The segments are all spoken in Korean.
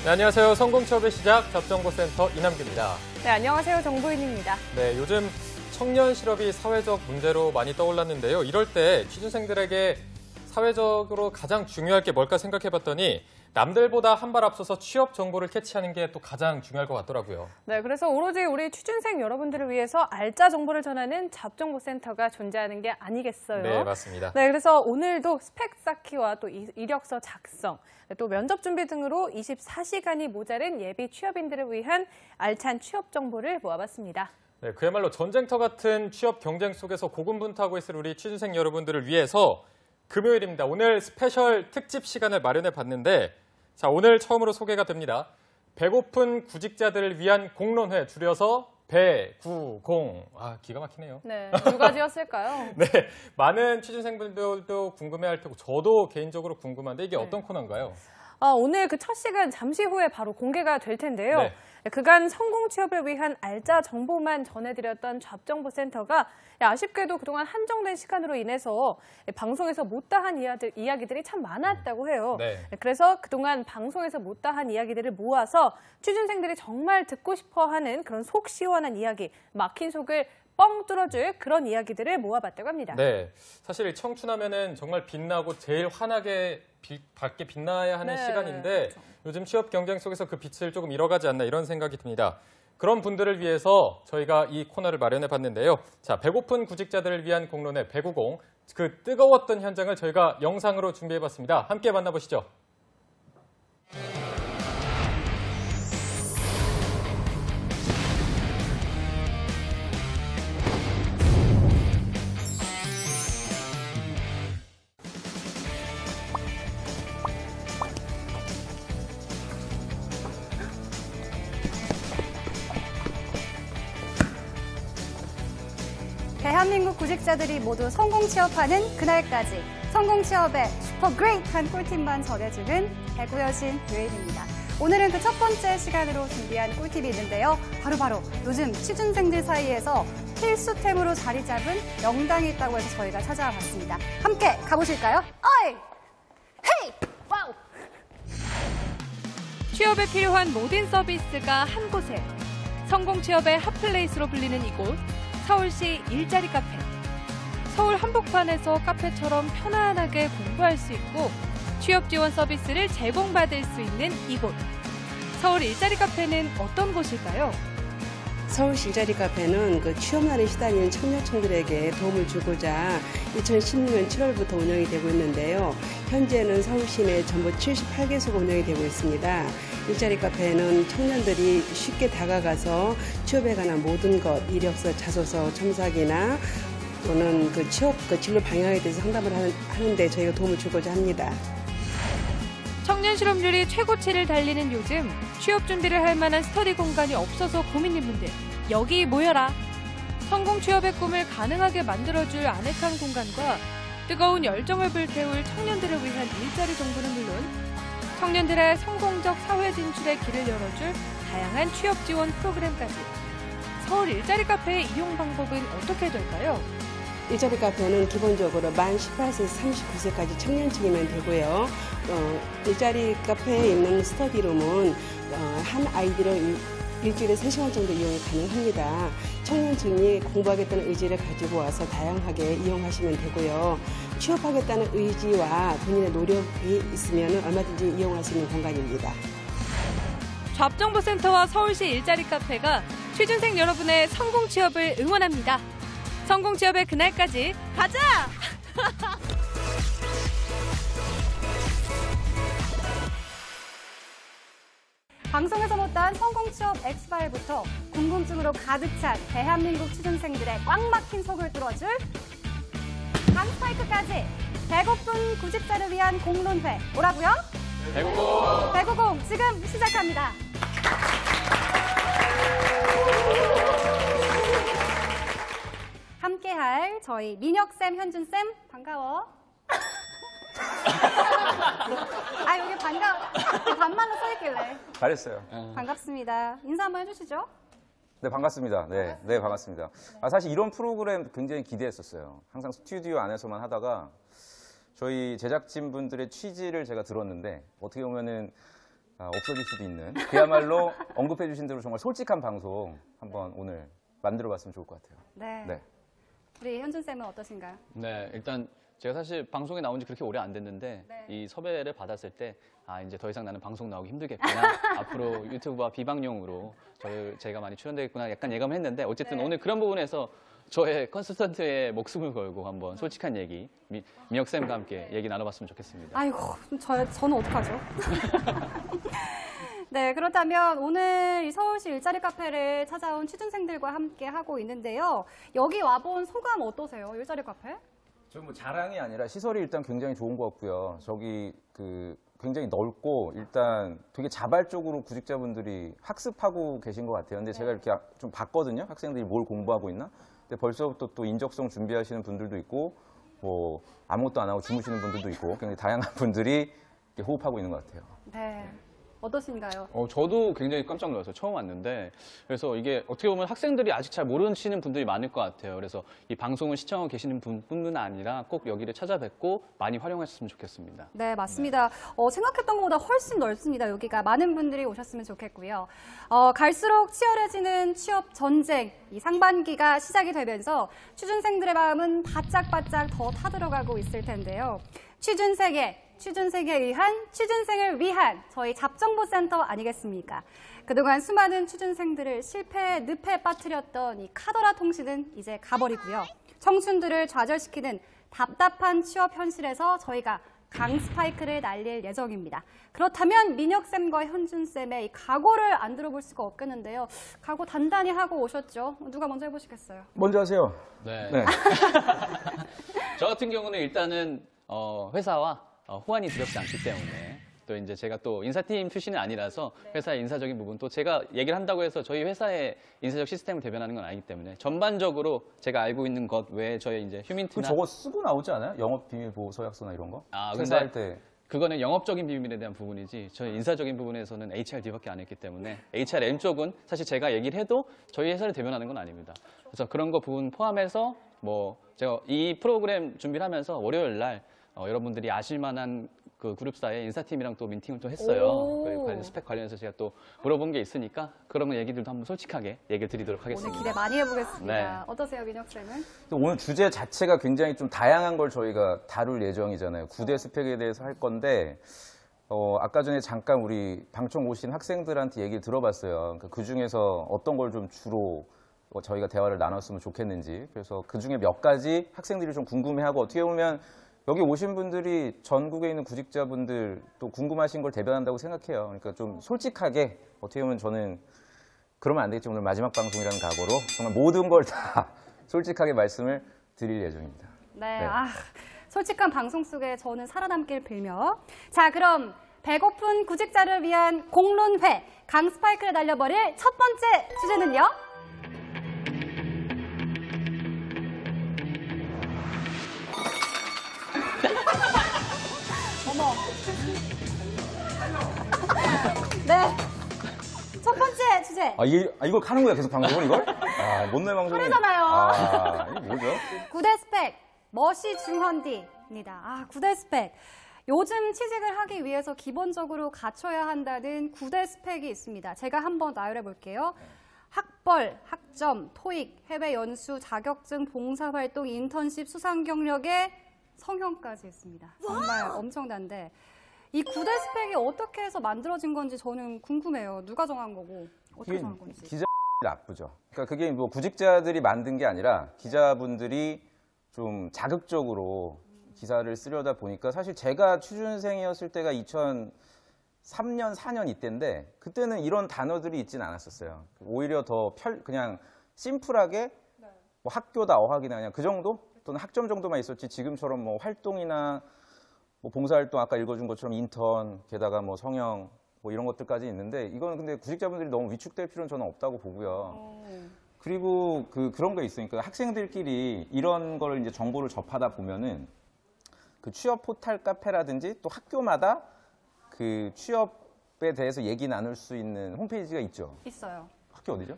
네, 안녕하세요. 성공취업의 시작 잡정보센터 이남규입니다. 네, 안녕하세요. 정보인입니다. 네, 요즘 청년 실업이 사회적 문제로 많이 떠올랐는데요. 이럴 때 취준생들에게 사회적으로 가장 중요할 게 뭘까 생각해봤더니 남들보다 한 발 앞서서 취업 정보를 캐치하는 게 또 가장 중요할 것 같더라고요. 네, 그래서 오로지 우리 취준생 여러분들을 위해서 알짜 정보를 전하는 잡정보센터가 존재하는 게 아니겠어요? 네, 맞습니다. 네, 그래서 오늘도 스펙 쌓기와 또 이력서 작성, 또 면접 준비 등으로 24시간이 모자른 예비 취업인들을 위한 알찬 취업 정보를 모아봤습니다. 네, 그야말로 전쟁터 같은 취업 경쟁 속에서 고군분투하고 있을 우리 취준생 여러분들을 위해서 금요일입니다. 오늘 스페셜 특집 시간을 마련해 봤는데, 자, 오늘 처음으로 소개가 됩니다. 배고픈 구직자들을 위한 공론회, 줄여서 배구공. 아, 기가 막히네요. 네, 누가 지었을까요? 네, 많은 취준생분들도 궁금해할 테고 저도 개인적으로 궁금한데 이게 어떤 코너인가요? 오늘 그 첫 시간 잠시 후에 바로 공개가 될 텐데요. 네. 그간 성공 취업을 위한 알짜 정보만 전해드렸던 잡정보센터가 아쉽게도 그동안 한정된 시간으로 인해서 방송에서 못다한 이야기들이 참 많았다고 해요. 네. 그래서 그동안 방송에서 못다한 이야기들을 모아서 취준생들이 정말 듣고 싶어하는 그런 속 시원한 이야기, 막힌 속을 뻥 뚫어줄 그런 이야기들을 모아봤다고 합니다. 네, 사실 청춘하면은 정말 빛나고 제일 환하게 밝게 빛나야 하는 네, 시간인데 그렇죠. 요즘 취업 경쟁 속에서 그 빛을 조금 잃어가지 않나 이런 생각이 듭니다. 그런 분들을 위해서 저희가 이 코너를 마련해 봤는데요. 자, 배고픈 구직자들을 위한 공론회 배구공, 그 뜨거웠던 현장을 저희가 영상으로 준비해 봤습니다. 함께 만나보시죠. 대한민국 구직자들이 모두 성공 취업하는 그날까지 성공 취업의 슈퍼 그레이트한 꿀팁만 전해주는 배구 여신 류혜인입니다. 오늘은 그 첫 번째 시간으로 준비한 꿀팁이 있는데요. 바로 요즘 취준생들 사이에서 필수템으로 자리 잡은 명당이 있다고 해서 저희가 찾아와 봤습니다. 함께 가보실까요? 어이! 헤이! 와우! 취업에 필요한 모든 서비스가 한 곳에. 성공 취업의 핫플레이스로 불리는 이곳. 서울시 일자리 카페. 서울 한복판에서 카페처럼 편안하게 공부할 수 있고 취업 지원 서비스를 제공받을 수 있는 이곳. 서울 일자리 카페는 어떤 곳일까요? 서울시 일자리 카페는 그 취업난에 시달리는 청년층들에게 도움을 주고자 2016년 7월부터 운영이 되고 있는데요. 현재는 서울시 내 전부 78개소가 운영이 되고 있습니다. 일자리 카페는 청년들이 쉽게 다가가서 취업에 관한 모든 것, 이력서, 자소서, 첨삭이나 또는 그 취업 진로 방향에 대해서 상담을 하는데 저희가 도움을 주고자 합니다. 청년 실업률이 최고치를 달리는 요즘 취업 준비를 할 만한 스터디 공간이 없어서 고민인 분들 여기 모여라. 성공 취업의 꿈을 가능하게 만들어줄 아늑한 공간과 뜨거운 열정을 불태울 청년들을 위한 일자리 정보는 물론 청년들의 성공적 사회 진출의 길을 열어줄 다양한 취업 지원 프로그램까지. 서울 일자리 카페의 이용 방법은 어떻게 될까요? 일자리 카페는 기본적으로 만 18세에서 39세까지 청년층이면 되고요. 일자리 카페에 있는 스터디룸은 한 아이들을 일주일에 3시간 정도 이용이 가능합니다. 청년층이 공부하겠다는 의지를 가지고 와서 다양하게 이용하시면 되고요. 취업하겠다는 의지와 본인의 노력이 있으면 얼마든지 이용할 수 있는 공간입니다. 잡정보센터와 서울시 일자리 카페가 취준생 여러분의 성공 취업을 응원합니다. 성공 취업의 그날까지 가자! 방송에서 못다한 성공 취업 엑스파일부터 궁금증으로 가득 찬 대한민국 취준생들의 꽉 막힌 속을 뚫어줄 강스파이크까지 배고픈 구직자를 위한 공론회. 뭐라고요? 배구공 지금 시작합니다. 함께할 저희 민혁쌤, 현준쌤 반가워. 여기 반말로 써있길래. 잘했어요. 반갑습니다. 인사 한번 해주시죠. 네, 반갑습니다. 네, 반갑습니다. 사실 이런 프로그램 굉장히 기대했었어요. 항상 스튜디오 안에서만 하다가 저희 제작진분들의 취지를 제가 들었는데 어떻게 보면은 없어질 수도 있는 그야말로 언급해 주신 대로 정말 솔직한 방송 한번 오늘 만들어봤으면 좋을 것 같아요. 네. 네. 우리 현준 쌤은 어떠신가요? 네, 일단 제가 사실 방송에 나온 지 그렇게 오래 안 됐는데 네. 이 섭외를 받았을 때 이제 더 이상 나는 방송 나오기 힘들겠구나. 앞으로 유튜브와 비방용으로 제가 많이 출연되겠구나 약간 예감을 했는데 어쨌든 네. 오늘 그런 부분에서 저의 컨설턴트의 목숨을 걸고 한번 솔직한 얘기 민혁쌤과 함께 얘기 나눠봤으면 좋겠습니다. 아이고, 저는 어떡하죠? 네, 그렇다면 오늘 이 서울시 일자리 카페를 찾아온 취준생들과 함께 하고 있는데요. 여기 와본 소감 어떠세요? 일자리 카페? 좀 뭐 자랑이 아니라 시설이 일단 굉장히 좋은 것 같고요. 저기 굉장히 넓고 일단 되게 자발적으로 구직자분들이 학습하고 계신 것 같아요. 근데 제가 이렇게 좀 봤거든요. 학생들이 뭘 공부하고 있나? 근데 벌써부터 또 인적성 준비하시는 분들도 있고 뭐 아무것도 안 하고 주무시는 분들도 있고 굉장히 다양한 분들이 이렇게 호흡하고 있는 것 같아요. 네. 어떠신가요? 저도 굉장히 깜짝 놀랐어요. 처음 왔는데. 그래서 이게 어떻게 보면 학생들이 아직 잘 모르시는 분들이 많을 것 같아요. 그래서 이 방송을 시청하고 계시는 분뿐만 아니라 꼭 여기를 찾아뵙고 많이 활용하셨으면 좋겠습니다. 네, 맞습니다. 생각했던 것보다 훨씬 넓습니다. 여기가 많은 분들이 오셨으면 좋겠고요. 갈수록 치열해지는 취업 전쟁, 이 상반기가 시작이 되면서 취준생들의 마음은 바짝바짝 더 타들어가고 있을 텐데요. 취준생에 의한, 취준생을 위한 저희 잡정보센터 아니겠습니까? 그동안 수많은 취준생들을 실패의 늪에 빠뜨렸던 이 카더라 통신은 이제 가버리고요. 청춘들을 좌절시키는 답답한 취업 현실에서 저희가 강스파이크를 날릴 예정입니다. 그렇다면 민혁쌤과 현준쌤의 이 각오를 안 들어볼 수가 없겠는데요. 각오 단단히 하고 오셨죠? 누가 먼저 해보시겠어요? 먼저 하세요. 네. 네. 저 같은 경우는 일단은 회사와 호환이 두렵지 않기 때문에 또 이제 제가 또 인사팀 출신은 아니라서 회사의 인사적인 부분 또 제가 얘기를 한다고 해서 저희 회사의 인사적 시스템을 대변하는 건 아니기 때문에 전반적으로 제가 알고 있는 것 외에 저희 이제 휴민트나 저거 쓰고 나오지 않아요? 영업 비밀 보호 서약서나 이런 거? 근데 퇴사할 때. 그거는 영업적인 비밀에 대한 부분이지 저희 인사적인 부분에서는 HRD밖에 안 했기 때문에 HRM 쪽은 사실 제가 얘기를 해도 저희 회사를 대변하는 건 아닙니다. 그래서 그런 거 부분 포함해서 뭐 제가 이 프로그램 준비를 하면서 월요일 날 여러분들이 아실 만한 그 그룹사의 인사팀이랑 또 미팅을 또 했어요. 그리고 스펙 관련해서 제가 또 물어본 게 있으니까 그런 얘기들도 한번 솔직하게 얘기를 드리도록 오늘 하겠습니다. 기대 많이 해보겠습니다. 네. 어떠세요, 민혁쌤은? 오늘 주제 자체가 굉장히 좀 다양한 걸 저희가 다룰 예정이잖아요. 9대 스펙에 대해서 할 건데 아까 전에 잠깐 우리 방청 오신 학생들한테 얘기를 들어봤어요. 그 중에서 어떤 걸 좀 주로 저희가 대화를 나눴으면 좋겠는지. 그래서 그 중에 몇 가지 학생들이 좀 궁금해하고 어떻게 보면 여기 오신 분들이 전국에 있는 구직자분들 또 궁금하신 걸 대변한다고 생각해요. 그러니까 좀 솔직하게 어떻게 보면 저는 그러면 안 되겠지. 오늘 마지막 방송이라는 각오로 정말 모든 걸 다 솔직하게 말씀을 드릴 예정입니다. 네, 네. 솔직한 방송 속에 저는 살아남길 빌며. 자, 그럼 배고픈 구직자를 위한 공론회, 강스파이크를 날려버릴 첫 번째 주제는요? 어머. 네. 첫 번째 주제. 이걸 하는 거야, 계속 방송을 이걸? 못내 방송이. 하잖아요. 이게 뭐죠? 9대 스펙, 멋이 중헌디입니다. 9대 스펙. 요즘 취직을 하기 위해서 기본적으로 갖춰야 한다는 9대 스펙이 있습니다. 제가 한번 나열해 볼게요. 학벌, 학점, 토익, 해외 연수, 자격증, 봉사활동, 인턴십, 수상 경력에 성형까지 있습니다. 정말 엄청난데 이 9대 스펙이 어떻게 해서 만들어진 건지 저는 궁금해요. 누가 정한 거고 어떻게 정한 건지. 기자 나쁘죠. 그러니까 그게 뭐 구직자들이 만든 게 아니라 기자분들이 좀 자극적으로 기사를 쓰려다 보니까 사실 제가 취준생이었을 때가 2003년, 4년 이때인데 그때는 이런 단어들이 있진 않았었어요. 오히려 더 그냥 심플하게 뭐 학교다, 어학이나 그냥 그 정도? 또는 학점 정도만 있었지 지금처럼 뭐 활동이나 뭐 봉사활동 아까 읽어준 것처럼 인턴, 게다가 뭐 성형 뭐 이런 것들까지 있는데 이거는 근데 구직자분들이 너무 위축될 필요는 저는 없다고 보고요. 그리고 그런 거 있으니까 학생들끼리 이런 걸 이제 정보를 접하다 보면은 그 취업 포털 카페라든지 또 학교마다 그 취업에 대해서 얘기 나눌 수 있는 홈페이지가 있죠. 있어요. 학교 어디죠?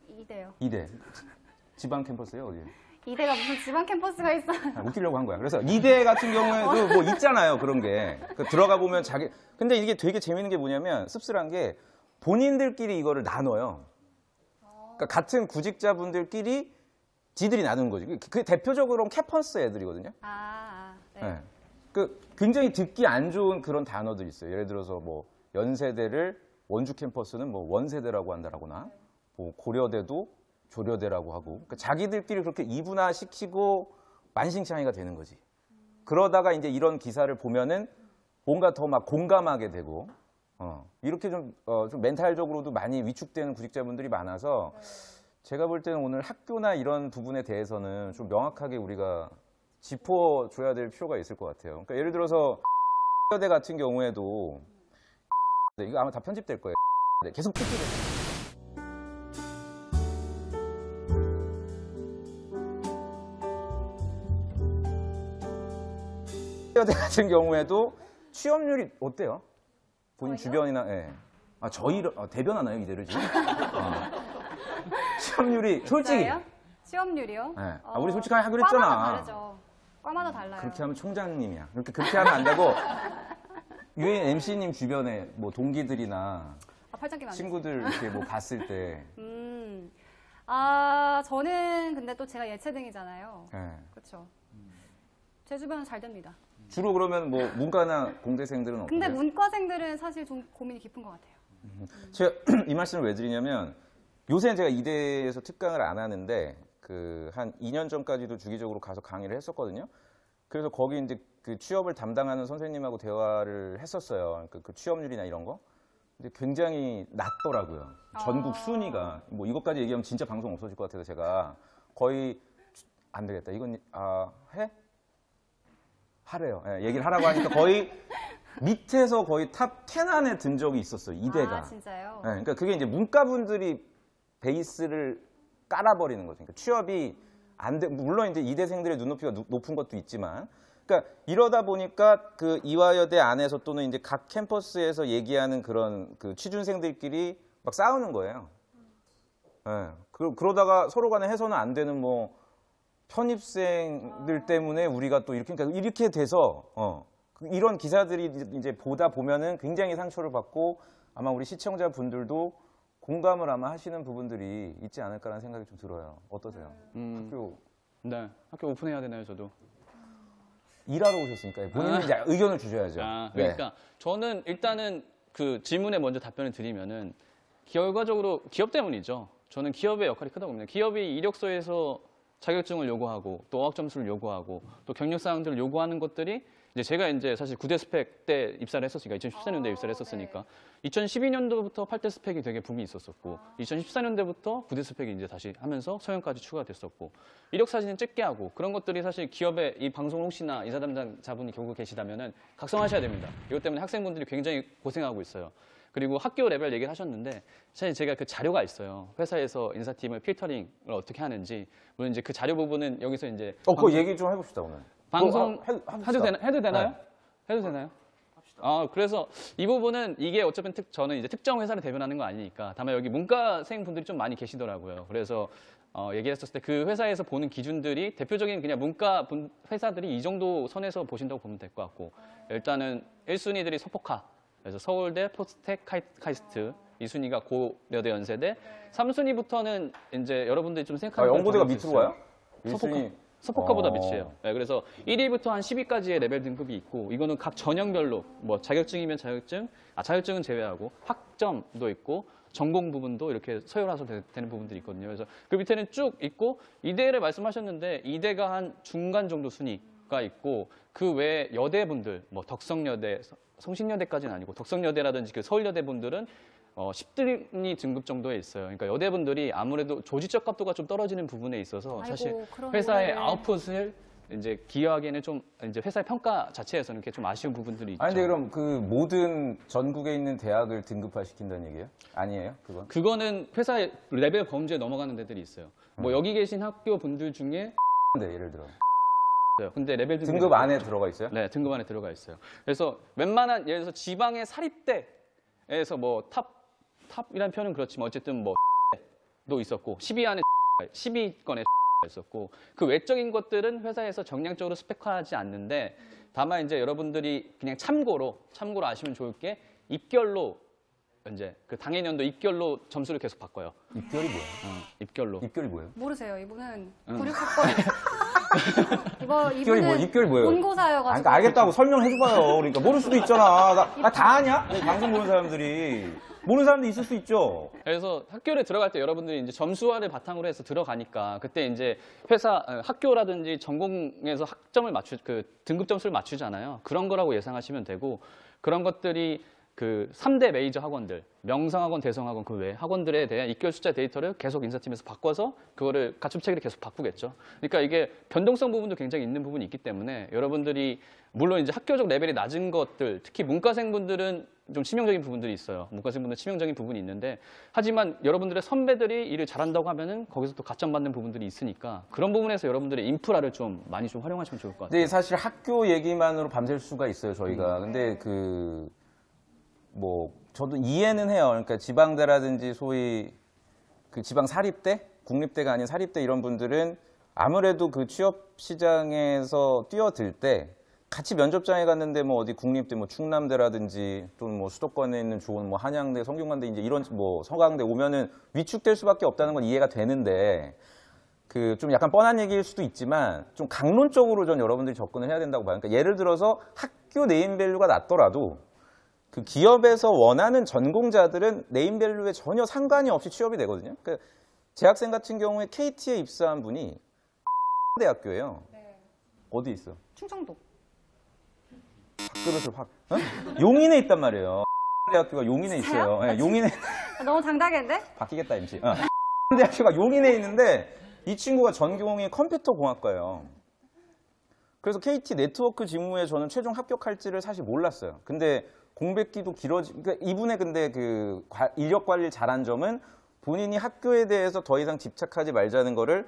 이대요. 이대. 지방 캠퍼스예요, 어디? 이대가 무슨 지방 캠퍼스가 있어? 웃기려고 한 거야. 그래서 이대 같은 경우에도 뭐 있잖아요. 그런 게. 들어가 보면 근데 이게 되게 재밌는 게 뭐냐면 씁쓸한 게 본인들끼리 이거를 나눠요. 그러니까 같은 구직자분들끼리 지들이 나누는 거지. 그 대표적으로는 캠퍼스 애들이거든요. 네. 네. 굉장히 듣기 안 좋은 그런 단어들이 있어요. 예를 들어서 뭐 연세대를 원주 캠퍼스는 뭐 원세대라고 한다라거나 뭐 고려대도 조려대라고 하고 그러니까 자기들끼리 그렇게 이분화시키고 만신창이가 되는 거지. 그러다가 이제 이런 기사를 보면은 뭔가 더 막 공감하게 되고 이렇게 좀 멘탈적으로도 많이 위축되는 구직자분들이 많아서 제가 볼 때는 오늘 학교나 이런 부분에 대해서는 좀 명확하게 우리가 짚어줘야 될 필요가 있을 것 같아요. 그러니까 예를 들어서 대 같은 경우에도 이거 아마 다 편집될 거예요. 계속 찍히고. 대 같은 경우에도 취업률이 어때요? 본인 주변이나 예. 저희 대변하나요 이대를 지금? 취업률이 솔직히. 진짜예요? 취업률이요? 네. 우리 솔직하게 하기로 했잖아. 과마다 다르죠. 과마다 달라요. 그렇게 하면 총장님이야. 그렇게 하면 안 되고 유엔 MC님 주변에 뭐 동기들이나 팔짱 끼면 안 친구들 이렇게 뭐 봤을 때. 저는 근데 또 제가 예체등이잖아요. 네. 그렇죠. 제 주변은 잘 됩니다. 주로 그러면 뭐 문과나 공대생들은 어때요? 근데 문과생들은 사실 좀 고민이 깊은 것 같아요. 제가 이 말씀을 왜 드리냐면 요새는 제가 이대에서 특강을 안 하는데 한 2년 전까지도 주기적으로 가서 강의를 했었거든요. 그래서 거기 이제 그 취업을 담당하는 선생님하고 대화를 했었어요. 그 취업률이나 이런 거. 근데 굉장히 낮더라고요. 전국 순위가. 뭐 이것까지 얘기하면 진짜 방송 없어질 것 같아서 제가 거의 안 되겠다. 이건 해? 하래요. 예, 얘기를 하라고 하니까 거의 밑에서 거의 탑 10 안에 든 적이 있었어요. 이대가. 진짜요? 예, 그러니까 그게 이제 문과분들이 베이스를 깔아버리는 거죠. 그러니까 취업이 안 돼. 물론 이제 이대생들의 눈높이가 높은 것도 있지만, 그러니까 이러다 보니까 그 이화여대 안에서 또는 이제 각 캠퍼스에서 얘기하는 그런 그 취준생들끼리 막 싸우는 거예요. 예. 그러다가 서로 간에 해서는 안 되는 뭐 편입생들 때문에 우리가 또 이렇게, 그러니까 이렇게 돼서 이런 기사들이 이제 보다 보면은 굉장히 상처를 받고 아마 우리 시청자분들도 공감을 아마 하시는 부분들이 있지 않을까라는 생각이 좀 들어요. 어떠세요? 학교. 네, 학교 오픈해야 되나요, 저도? 일하러 오셨으니까 본인은 이제 의견을 주셔야죠. 그러니까 네. 저는 일단은 그 질문에 먼저 답변을 드리면은 결과적으로 기업 때문이죠. 저는 기업의 역할이 크다고 봅니다. 기업이 이력서에서 자격증을 요구하고 또 어학 점수를 요구하고 또 경력 사항들을 요구하는 것들이 제가 사실 9대 스펙 때 입사를 했었으니까 2014년도에 입사를 했었으니까 2012년도부터 8대 스펙이 되게 붐이 있었었고 2014년도부터 9대 스펙이 이제 다시 하면서 서영까지 추가됐었고 이력 사진을 찍게 하고 그런 것들이 사실 기업의 이 방송을 혹시나 인사 담당자분이 경고 계시다면은 각성하셔야 됩니다. 이것 때문에 학생분들이 굉장히 고생하고 있어요. 그리고 학교 레벨 얘기를 하셨는데 사실 제가 그 자료가 있어요. 회사에서 인사팀을 필터링을 어떻게 하는지 물론 이제 그 자료 부분은 여기서 이제 그거 얘기 좀 해봅시다 오늘. 방송 해도 되나요? 네. 해도 되나요? 그래서 이 부분은 이게 어차피 저는 이제 특정 회사를 대변하는 거 아니니까 다만 여기 문과생 분들이 좀 많이 계시더라고요. 그래서 얘기했었을 때 그 회사에서 보는 기준들이 대표적인 그냥 문과 회사들이 이 정도 선에서 보신다고 보면 될 것 같고 일단은 1순위들이 서포카 그래서 서울대, 포스텍, 카이스트 2순위가 고려대, 연세대 3순위부터는 이제 여러분들이 좀 생각하는 연고대가 밑으로 가요? 서포카보다 밑이에요. 네, 그래서 1위부터 한 10위까지의 레벨 등급이 있고 이거는 각 전형별로 뭐 자격증이면 자격증은 제외하고 학점도 있고 전공 부분도 이렇게 서열화서 되는 부분들이 있거든요. 그래서 그 밑에는 쭉 있고 이대를 말씀하셨는데 이대가 한 중간 정도 순위가 있고 그 외에 여대분들 뭐 덕성여대, 성신여대까지는 아니고 덕성여대라든지 그 서울여대 분들은 10등이 등급 정도에 있어요. 그러니까 여대분들이 아무래도 조직적 값도가 좀 떨어지는 부분에 있어서 사실 회사의 아웃풋을 이제 기여하기에는 좀 이제 회사의 평가 자체에서는 이렇게 좀 아쉬운 부분들이 있죠. 아니 근데 그럼 그 모든 전국에 있는 대학을 등급화시킨다는 얘기예요? 아니에요? 그거는 회사의 레벨 범주에 넘어가는 데들이 있어요. 뭐 여기 계신 학교 분들 중에 네, 예를 들어. 근데 레벨 등급 안에 들어가 있어요? 네, 등급 안에 들어가 있어요. 그래서 웬만한 예를 들어서 지방의 사립대에서 뭐 탑이라는 표현은 그렇지만 어쨌든 뭐 도 있었고 10위 안에 10위권에 있었고 그 외적인 것들은 회사에서 정량적으로 스펙화하지 않는데 다만 이제 여러분들이 그냥 참고로 아시면 좋을 게 입결로 이제 그 당해년도 입결로 점수를 계속 바꿔요. 입결이 뭐예요? 입결로. 입결이 뭐예요? 모르세요. 이분은 응. 96학번. 입결이 뭐 입결이 뭐예요? 본고사여가지고. 아니, 그러니까 알겠다고 설명해줘봐요. 그러니까 모를 수도 있잖아. 나 다 아냐? 방송 보는 사람들이 모르는 사람도 있을 수 있죠. 그래서 학교에 들어갈 때 여러분들이 이제 점수화를 바탕으로 해서 들어가니까 그때 이제 회사 학교라든지 전공에서 학점을 그 등급 점수를 맞추잖아요. 그런 거라고 예상하시면 되고 그런 것들이 그 3대 메이저 학원들, 명성학원, 대성학원 그 외 학원들에 대한 입결 숫자 데이터를 계속 인사팀에서 바꿔서 그거를 가춤체계를 계속 바꾸겠죠. 그러니까 이게 변동성 부분도 굉장히 있는 부분이 있기 때문에 여러분들이 물론 이제 학교적 레벨이 낮은 것들, 특히 문과생분들은 좀 치명적인 부분들이 있어요. 문과생분들은 치명적인 부분이 있는데 하지만 여러분들의 선배들이 일을 잘한다고 하면은 거기서 또 가점 받는 부분들이 있으니까 그런 부분에서 여러분들의 인프라를 좀 많이 좀 활용하시면 좋을 것 같아요. 근데 사실 학교 얘기만으로 밤샐 수가 있어요, 저희가. 근데 저도 이해는 해요. 그러니까 지방대라든지 소위 그 지방 사립대, 국립대가 아닌 사립대 이런 분들은 아무래도 그 취업 시장에서 뛰어들 때 같이 면접장에 갔는데 뭐 어디 국립대, 뭐 충남대라든지 또는 뭐 수도권에 있는 좋은 뭐 한양대, 성균관대 이제 이런 뭐 서강대 오면은 위축될 수밖에 없다는 건 이해가 되는데 그 좀 약간 뻔한 얘기일 수도 있지만 좀 강론적으로 전 여러분들이 접근을 해야 된다고 봐요. 그러니까 예를 들어서 학교 네임밸류가 낮더라도 그 기업에서 원하는 전공자들은 네임밸류에 전혀 상관이 없이 취업이 되거든요. 그러니까 제 학생 같은 경우에 KT에 입사한 분이 대학교예요. 네. 어디 있어? 충청도. 밥그릇을 확. 어? 용인에 있단 말이에요. 대학교가 용인에 있어요. 네, 용인에. 너무 당당했는데? 바뀌겠다, MC. 대학교가 용인에 있는데 이 친구가 전공이 컴퓨터 공학과예요. 그래서 KT 네트워크 직무에 저는 최종 합격할지를 사실 몰랐어요. 근데 공백기도 그러니까 이분의 근데 그 이력 관리를 잘한 점은 본인이 학교에 대해서 더 이상 집착하지 말자는 거를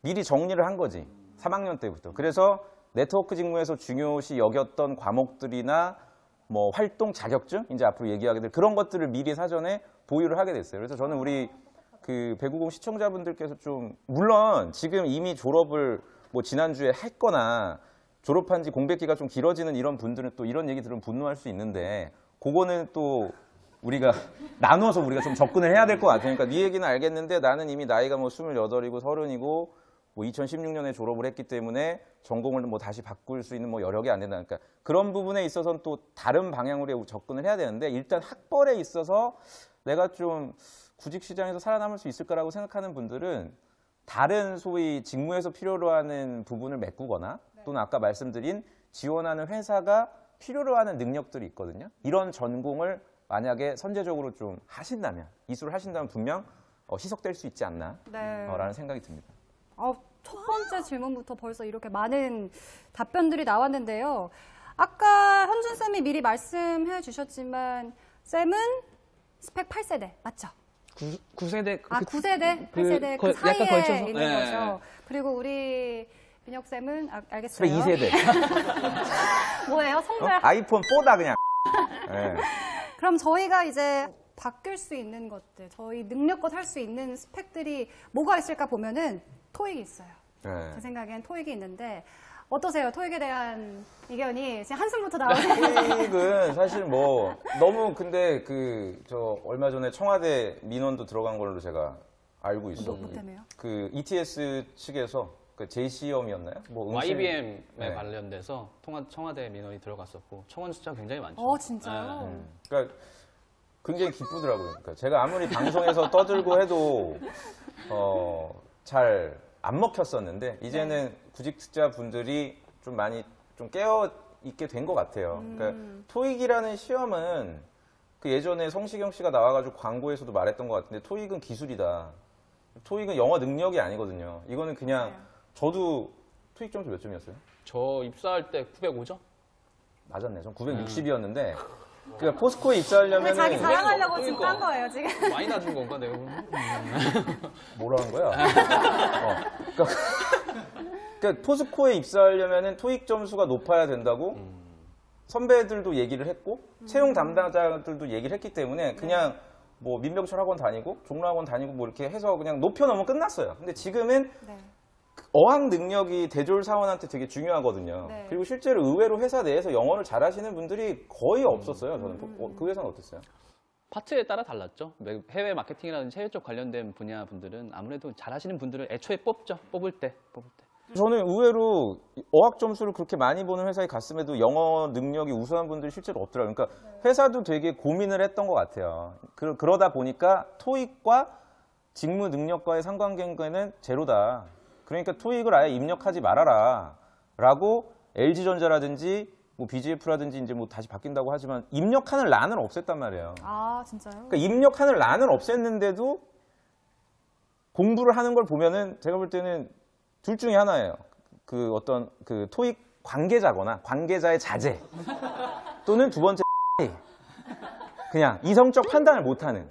미리 정리를 한 거지. 3학년 때부터. 그래서 네트워크 직무에서 중요시 여겼던 과목들이나 뭐 활동 자격증, 이제 앞으로 얘기하게 될 그런 것들을 미리 사전에 보유를 하게 됐어요. 그래서 저는 우리 그 배구공 시청자분들께서 좀 물론 지금 이미 졸업을 뭐 지난주에 했거나 졸업한 지 공백기가 좀 길어지는 이런 분들은 또 이런 얘기 들으면 분노할 수 있는데 그거는 또 우리가 나눠서 우리가 좀 접근을 해야 될 것 같아요. 그러니까 네 얘기는 알겠는데 나는 이미 나이가 뭐 28이고 30이고 뭐 2016년에 졸업을 했기 때문에 전공을 뭐 다시 바꿀 수 있는 뭐 여력이 안 된다. 그러니까 그런 부분에 있어서는 또 다른 방향으로 접근을 해야 되는데 일단 학벌에 있어서 내가 좀 구직 시장에서 살아남을 수 있을 거라고 생각하는 분들은 다른 소위 직무에서 필요로 하는 부분을 메꾸거나 또는 아까 말씀드린 지원하는 회사가 필요로 하는 능력들이 있거든요. 이런 전공을 만약에 선제적으로 좀 하신다면, 이수를 하신다면 분명 희석될 수 있지 않나 라는 생각이 듭니다. 첫 번째 질문부터 벌써 이렇게 많은 답변들이 나왔는데요. 아까 현준 쌤이 미리 말씀해 주셨지만 쌤은 스펙 8세대 맞죠? 9세대. 9세대, 8세대 그 사이에 약간 걸쳐서. 있는 네. 거죠. 그리고 우리 민혁 쌤은 알겠어요. 스펙 2세대. 뭐예요? 성별? 아이폰 4다 그냥. 네. 그럼 저희가 이제 바뀔 수 있는 것들, 저희 능력껏 할 수 있는 스펙들이 뭐가 있을까 보면은 토익이 있어요. 네. 제 생각엔 토익이 있는데 어떠세요? 토익에 대한 의견이 지금 한숨부터 나오는. 토익은 사실 뭐 너무 근데 저 얼마 전에 청와대 민원도 들어간 걸로 제가 알고 있었고 뭐 때문에요? 그 ETS 측에서 그 JC험이었나요? 뭐 YBM에 네. 관련돼서 청와대 민원이 들어갔었고 청원 숫자가 굉장히 많죠. 진짜요? 네. 그러니까 굉장히 기쁘더라고요. 그러니까 제가 아무리 방송에서 떠들고 해도 잘 안 먹혔었는데 이제는 구직자 분들이 좀 많이 좀 깨어 있게 된 것 같아요. 그러니까 토익이라는 시험은 그 예전에 성시경 씨가 나와가지고 광고에서도 말했던 것 같은데 토익은 기술이다. 토익은 영어 능력이 아니거든요. 이거는 그냥 저도 토익 점수 몇 점이었어요? 저 입사할 때 905점? 맞았네. 전 960이었는데 그러니까 포스코에 입사하려면 근데 자기 자랑하려고 그러니까. 지금 한 거예요, 지금. 많이 낮은 건가 내가 보면? 뭐라 한 거야? 그러니까 포스코에 입사하려면 토익 점수가 높아야 된다고 선배들도 얘기를 했고 채용 담당자들도 얘기를 했기 때문에 그냥 뭐 민병철 학원 다니고 종로학원 다니고 뭐 이렇게 해서 그냥 높여놓으면 끝났어요. 근데 지금은 네. 어학 능력이 대졸 사원한테 되게 중요하거든요. 네. 그리고 실제로 의외로 회사 내에서 영어를 잘하시는 분들이 거의 없었어요. 저는 그 회사는 어땠어요? 파트에 따라 달랐죠. 해외 마케팅이라든지 해외 쪽 관련된 분야 분들은 아무래도 잘하시는 분들을 애초에 뽑죠. 뽑을 때. 저는 의외로 어학 점수를 그렇게 많이 보는 회사에 갔음에도 영어 능력이 우수한 분들이 실제로 없더라고요. 그러니까 회사도 되게 고민을 했던 것 같아요. 그러다 보니까 토익과 직무 능력과의 상관관계는 제로다. 그러니까 토익을 아예 입력하지 말아라. 라고 LG전자라든지 뭐 BGF라든지 이제 뭐 다시 바뀐다고 하지만 입력하는 란을 없앴단 말이에요. 아, 진짜요? 그러니까 입력하는 란을 없앴는데도 공부를 하는 걸 보면은 제가 볼 때는 둘 중에 하나예요. 그 어떤 그 토익 관계자거나 관계자의 자제 또는 두 번째 그냥 이성적 판단을 못하는.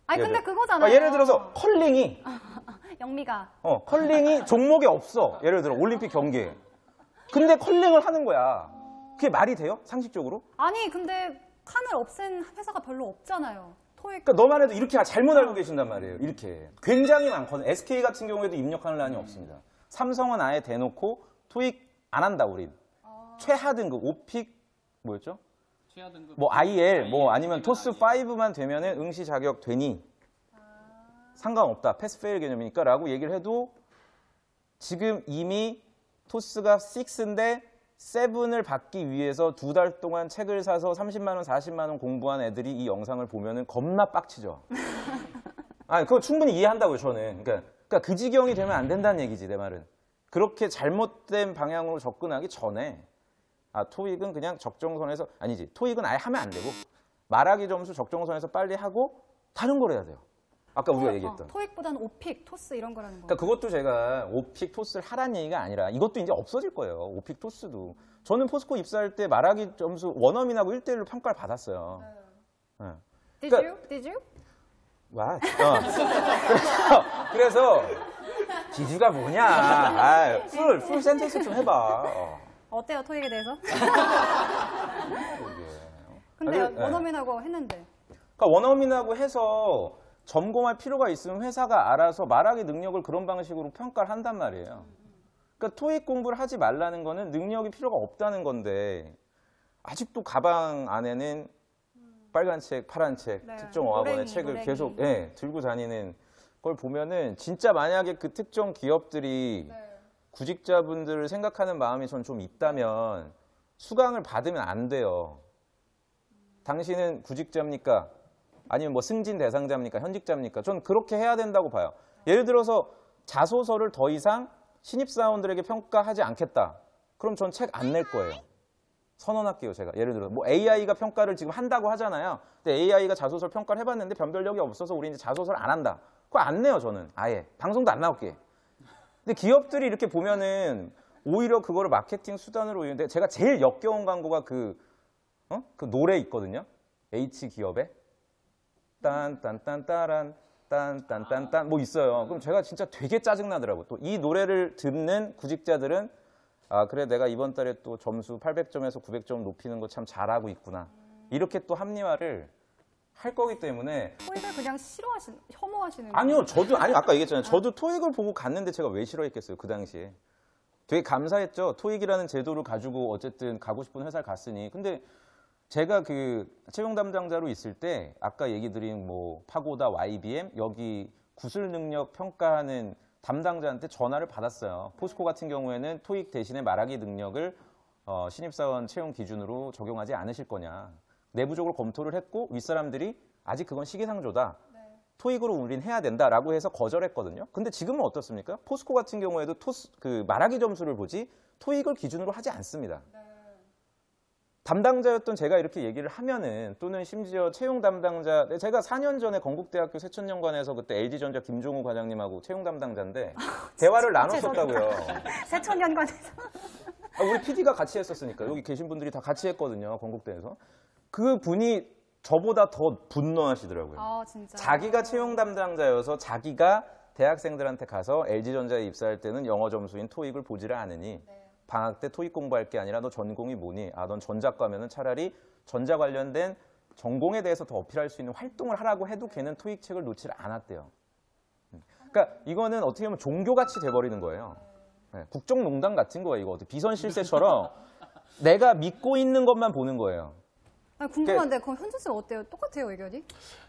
아니, 근데 그거잖아요. 예를 들어서 컬링이 영미가. 컬링이 종목에 없어. 예를 들어 올림픽 경기에. 근데 컬링을 하는 거야. 그게 말이 돼요? 상식적으로? 아니, 근데 칸을 없앤 회사가 별로 없잖아요. 토익. 그러니까 너만 해도 이렇게 잘못 알고 계신단 말이에요. 이렇게. 굉장히 많거든요. SK 같은 경우에도 입력하는 란이 없습니다. 삼성은 아예 대놓고 토익 안 한다, 우린. 최하 등급, 오픽, 뭐였죠? 뭐 IL, 뭐 아니면 토스 5만 되면은 응시 자격 되니 상관없다. 패스 페일 개념이니까 라고 얘기를 해도 지금 이미 토스가 6인데 7을 받기 위해서 2달 동안 책을 사서 30만 원, 40만 원 공부한 애들이 이 영상을 보면은 겁나 빡치죠. 아니, 그거 충분히 이해한다고요, 저는. 그러니까 그 지경이 되면 안 된다는 얘기지, 내 말은. 그렇게 잘못된 방향으로 접근하기 전에 토익은 그냥 적정선에서 아니지. 토익은 아예 하면 안 되고 말하기 점수 적정선에서 빨리 하고 다른 걸 해야 돼요. 아까 우리가 얘기했던. 토익보다는 오픽, 토스 이런 거라는 거. 그러니까 그것도 제가 오픽 토스를 하라는 얘기가 아니라 이것도 이제 없어질 거예요. 오픽 토스도. 저는 포스코 입사할 때 말하기 점수 원어민하고 1대1로 평가를 받았어요. 네. Did you? Did you? 와. 그래서 디즈가 뭐냐. 풀 센텐스 좀 해봐. 어때요, 토익에 대해서? 근데 원어민하고 했는데. 그러니까 원어민하고 해서 점검할 필요가 있으면 회사가 알아서 말하기 능력을 그런 방식으로 평가를 한단 말이에요. 그러니까 토익 공부를 하지 말라는 거는 능력이 필요가 없다는 건데 아직도 가방 안에는 빨간 책, 파란 책, 네. 특정 어학원의 노랭이, 책을 노랭이. 계속 들고 다니는 걸 보면은 진짜 만약에 그 특정 기업들이 구직자분들을 생각하는 마음이 전 좀 있다면 수강을 받으면 안 돼요. 당신은 구직자입니까? 아니면 뭐 승진 대상자입니까? 현직자입니까? 전 그렇게 해야 된다고 봐요. 예를 들어서 자소서를 더 이상 신입사원들에게 평가하지 않겠다. 그럼 전 책 안 낼 거예요. 선언할게요, 제가. 예를 들어 뭐 AI가 평가를 지금 한다고 하잖아요. 근데 AI가 자소서를 평가를 해봤는데 변별력이 없어서 우리 이제 자소서를 안 한다. 그거 안 내요, 저는. 아예. 방송도 안 나올게. 근데 기업들이 이렇게 보면은 오히려 그거를 마케팅 수단으로 이용했는데 제가 제일 역겨운 광고가 그 노래 있거든요. H기업에. 딴딴딴따란 딴딴딴딴 뭐 있어요. 그럼 제가 진짜 되게 짜증나더라고요. 또 이 노래를 듣는 구직자들은 그래 내가 이번 달에 또 점수 800점에서 900점 높이는 거 참 잘하고 있구나. 이렇게 또 합리화를 할 거기 때문에 토익을 그냥 혐오하시는 거예요? 아니요. 아까 얘기했잖아요. 저도 토익을 보고 갔는데 제가 왜 싫어했겠어요. 그 당시에. 되게 감사했죠. 토익이라는 제도를 가지고 어쨌든 가고 싶은 회사를 갔으니. 근데 제가 그 채용 담당자로 있을 때 아까 얘기 드린 뭐 파고다, YBM 여기 구술 능력 평가하는 담당자한테 전화를 받았어요. 포스코 같은 경우에는 토익 대신에 말하기 능력을 신입사원 채용 기준으로 적용하지 않으실 거냐. 내부적으로 검토를 했고 윗사람들이 아직 그건 시기상조다. 토익으로 우린 해야 된다라고 해서 거절했거든요. 근데 지금은 어떻습니까? 포스코 같은 경우에도 그 말하기 점수를 보지 토익을 기준으로 하지 않습니다. 담당자였던 제가 이렇게 얘기를 하면은 또는 심지어 채용 담당자 제가 4년 전에 건국대학교 세천년관에서 그때 LG전자 김종우 과장님하고 채용 담당자인데 대화를 나눴었다고요. 세천년관에서. 우리 PD가 같이 했었으니까 여기 계신 분들이 다 같이 했거든요. 건국대에서. 그 분이 저보다 더 분노하시더라고요. 아, 진짜. 자기가 채용 담당자여서 자기가 대학생들한테 가서 LG전자에 입사할 때는 영어 점수인 토익을 보지를 않으니 방학 때 토익 공부할 게 아니라 너 전공이 뭐니? 넌 전작과면은 차라리 전자 관련된 전공에 대해서 더 어필할 수 있는 활동을 하라고 해도 걔는 토익 책을 놓지를 않았대요. 그러니까 이거는 어떻게 보면 종교같이 돼버리는 거예요. 네, 국정농단 같은 거예요. 이거 비선 실세처럼 내가 믿고 있는 것만 보는 거예요. 아, 궁금한데 그럼 현준 씨 어때요? 똑같아요 의견이?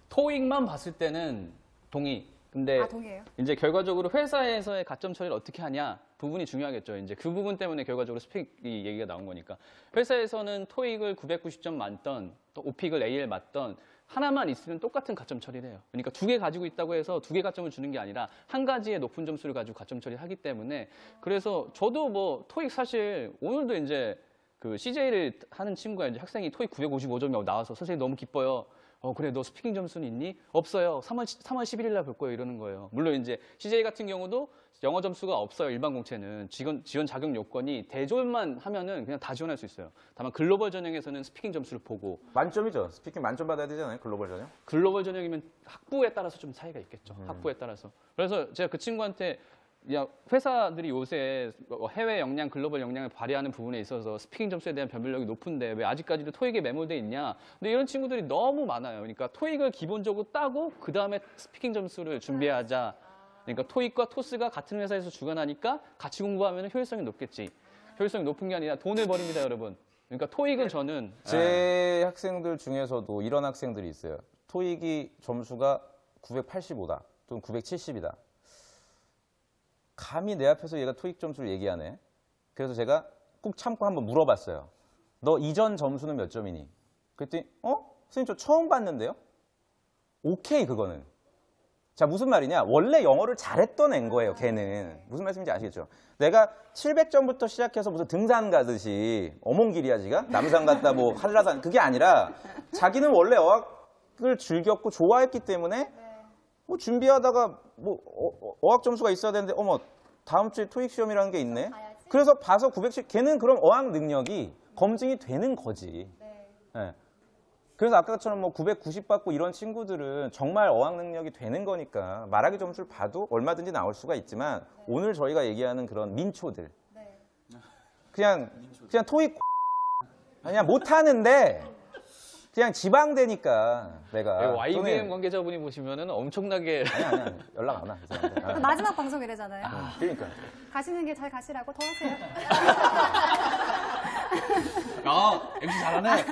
토익만 봤을 때는 동의. 근데 아 동의해요? 이제 결과적으로 회사에서의 가점 처리를 어떻게 하냐 부분이 중요하겠죠. 이제 그 부분 때문에 결과적으로 스펙이 얘기가 나온 거니까. 회사에서는 토익을 990점 만던 또 오픽을 AL 맞던 하나만 있으면 똑같은 가점 처리를 해요. 그러니까 2개 가지고 있다고 해서 2개 가점을 주는 게 아니라 한 가지의 높은 점수를 가지고 가점 처리를 하기 때문에 그래서 저도 뭐 토익 사실 오늘도 이제 그 CJ를 하는 친구가 이제 학생이 토익 955점이 나와서 선생님 너무 기뻐요. 그래, 너 스피킹 점수는 있니? 없어요. 3월 11일 날 볼 거예요. 이러는 거예요. 물론 이제 CJ 같은 경우도 영어 점수가 없어요. 일반 공채는. 지원 자격 요건이 대졸만 하면은 그냥 다 지원할 수 있어요. 다만 글로벌 전형에서는 스피킹 점수를 보고. 만점이죠. 스피킹 만점 받아야 되잖아요. 글로벌 전형. 글로벌 전형이면 학부에 따라서 좀 차이가 있겠죠. 학부에 따라서. 그래서 제가 그 친구한테 야, 회사들이 요새 해외 역량, 글로벌 역량을 발휘하는 부분에 있어서 스피킹 점수에 대한 변별력이 높은데 왜 아직까지도 토익에 매몰돼 있냐? 근데 이런 친구들이 너무 많아요. 그러니까 토익을 기본적으로 따고 그 다음에 스피킹 점수를 준비하자. 그러니까 토익과 토스가 같은 회사에서 주관하니까 같이 공부하면 효율성이 높겠지. 효율성이 높은 게 아니라 돈을 버립니다, 여러분. 그러니까 토익은 저는 제 학생들 중에서도 이런 학생들이 있어요. 토익이 점수가 985다 또는 970이다. 감히 내 앞에서 얘가 토익 점수를 얘기하네. 그래서 제가 꾹 참고 한번 물어봤어요. 너 이전 점수는 몇 점이니? 그랬더니 선생님 저 처음 봤는데요? 오케이 그거는. 자 무슨 말이냐? 원래 영어를 잘했던 앤 거예요 걔는. 무슨 말씀인지 아시겠죠? 내가 700점부터 시작해서 무슨 등산 가듯이 어몽길이야 지가? 남산 갔다 뭐 한라산 그게 아니라 자기는 원래 어학을 즐겼고 좋아했기 때문에 뭐 준비하다가 뭐 어학 점수가 있어야 되는데 어머 다음 주에 토익 시험이라는 게 있네. 그래서 봐서 910 걔는 그럼 어학 능력이 검증이 되는 거지. 네. 그래서 아까처럼 뭐 990 받고 이런 친구들은 정말 어학 능력이 되는 거니까 말하기 점수를 봐도 얼마든지 나올 수가 있지만 오늘 저희가 얘기하는 그런 민초들 그냥 토익 그냥 못하는데 그냥 지방대니까 내가 YBM 관계자분이 보시면은 엄청나게 아니 연락 안 와. 아. 마지막 방송이래잖아요. 그러니까 가시는 길 잘 가시라고 더 하세요. MC 잘하네.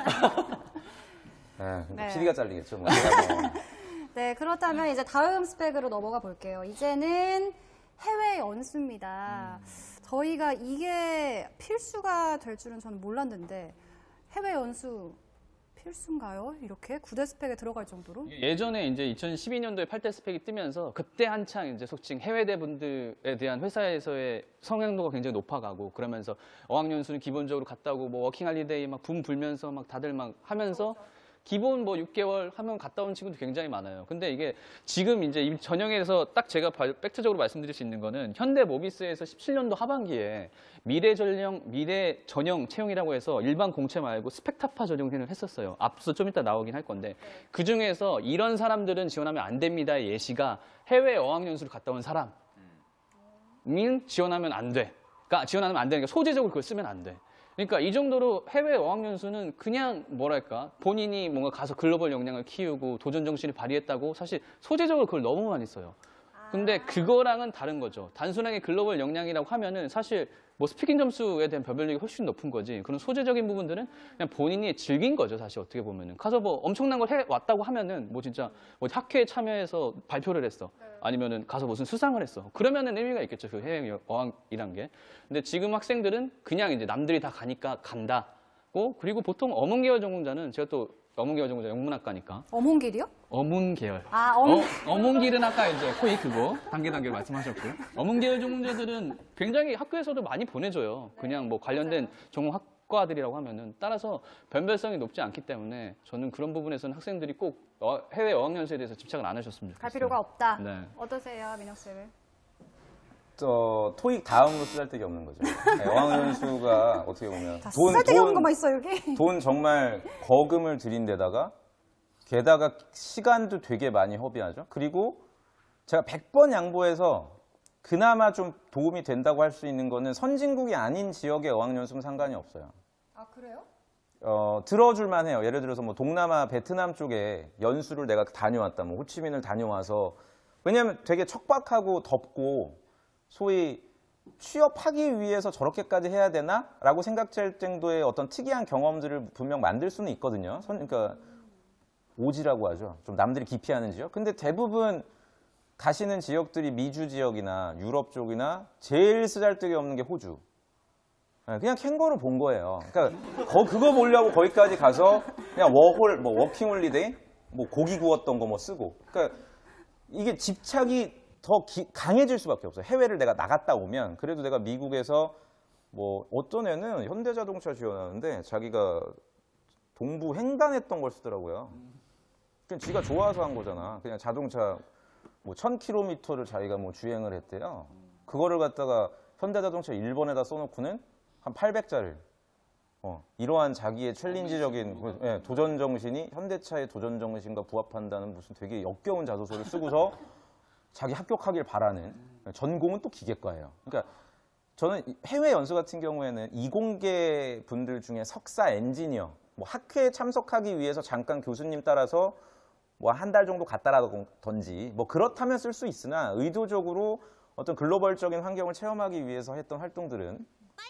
네. PD가 잘리겠죠. 뭐. 네, 그렇다면 이제 다음 스펙으로 넘어가 볼게요. 이제는 해외 연수입니다. 저희가 이게 필수가 될 줄은 저는 몰랐는데 해외 연수 필수인가요? 이렇게 9대 스펙에 들어갈 정도로? 예전에 이제 2012년도에 8대 스펙이 뜨면서 그때 한창 이제 속칭 해외대분들에 대한 회사에서의 성향도가 굉장히 높아가고 그러면서 어학연수는 기본적으로 갔다 오고 뭐 워킹할리데이 막 붐 불면서 막 다들 막 하면서 기본 뭐 6개월 하면 갔다 온 친구도 굉장히 많아요. 근데 이게 지금 이제 이 전형에서 딱 제가 팩트적으로 말씀드릴 수 있는 거는 현대모비스에서 17년도 하반기에 미래 전형 채용이라고 해서 일반 공채 말고 스펙타파 전형을 했었어요. 앞서 좀 이따 나오긴 할 건데 그 중에서 이런 사람들은 지원하면 안 됩니다의 예시가 해외 어학연수를 갔다 온 사람은 지원하면 안 돼. 그러니까 지원하면 안 되니까 소재적으로 그걸 쓰면 안 돼. 그러니까 이 정도로 해외 어학연수는 그냥 뭐랄까 본인이 뭔가 가서 글로벌 역량을 키우고 도전 정신을 발휘했다고 사실 소재적으로 그걸 너무 많이 써요. 근데 그거랑은 다른 거죠. 단순하게 글로벌 역량이라고 하면은 사실 뭐 스피킹 점수에 대한 변별력이 훨씬 높은 거지. 그런 소재적인 부분들은 그냥 본인이 즐긴 거죠. 사실 어떻게 보면은 가서 뭐 엄청난 걸 해왔다고 하면은 뭐 진짜 뭐 학회에 참여해서 발표를 했어. 아니면은 가서 무슨 수상을 했어. 그러면은 의미가 있겠죠. 그 해외 어학이란 게. 근데 지금 학생들은 그냥 이제 남들이 다 가니까 간다고. 그리고 보통 어문 계열 전공자는 제가 또 어문 계열 전공자 영문학과니까. 어문길이요? 어문 계열. 아, 어문 길은 아까 이제 토익 그거 단계 말씀하셨고요. 어문 계열 전공자들은 굉장히 학교에서도 많이 보내줘요. 그냥 뭐 관련된 전공 학과들이라고 하면은 따라서 변별성이 높지 않기 때문에 저는 그런 부분에서는 학생들이 꼭 해외 어학연수에 대해서 집착을 안 하셨으면 좋겠어요. 갈 필요가 없다. 네. 어떠세요, 민혁 쌤은? 토익 다음으로 쓰잘데기 없는 거죠. 네, 어학연수가 어떻게 보면 쓸데기 없는 것만 있어 여기. 돈 정말 거금을 들인 데다가 게다가 시간도 되게 많이 허비하죠. 그리고 제가 100번 양보해서 그나마 좀 도움이 된다고 할 수 있는 거는 선진국이 아닌 지역의 어학연수는 상관이 없어요. 아 그래요? 들어줄만 해요. 예를 들어서 뭐 동남아, 베트남 쪽에 연수를 내가 다녀왔다. 뭐 호치민을 다녀와서 왜냐하면 되게 척박하고 덥고 소위 취업하기 위해서 저렇게까지 해야 되나라고 생각될 정도의 어떤 특이한 경험들을 분명 만들 수는 있거든요. 그러니까 오지라고 하죠. 좀 남들이 기피하는 지역. 근데 대부분 가시는 지역들이 미주 지역이나 유럽 쪽이나 제일 쓰잘데기 없는 게 호주. 그냥 캥거루 본 거예요. 그러니까 그거 보려고 거기까지 가서 그냥 워킹 홀리데이, 뭐 고기 구웠던 거 뭐 쓰고. 그러니까 이게 집착이 더 강해질 수밖에 없어요. 해외를 내가 나갔다 오면 그래도 내가 미국에서 뭐 어떤 애는 현대자동차 지원하는데 자기가 동부 횡단했던 걸 쓰더라고요. 그냥 지가 좋아서 한 거잖아. 그냥 자동차 뭐 1000km를 자기가 뭐 주행을 했대요. 그거를 갖다가 현대자동차 1번에다 써놓고는 한 800자를 이러한 자기의 챌린지적인 도전 정신이 현대차의 도전 정신과 부합한다는 무슨 되게 역겨운 자소서를 쓰고서 자기 합격하길 바라는 전공은 또 기계과예요. 그러니까 저는 해외 연수 같은 경우에는 이공계 분들 중에 석사 엔지니어, 뭐 학회에 참석하기 위해서 잠깐 교수님 따라서 뭐 한 달 정도 갔다라든지 뭐 그렇다면 쓸 수 있으나 의도적으로 어떤 글로벌적인 환경을 체험하기 위해서 했던 활동들은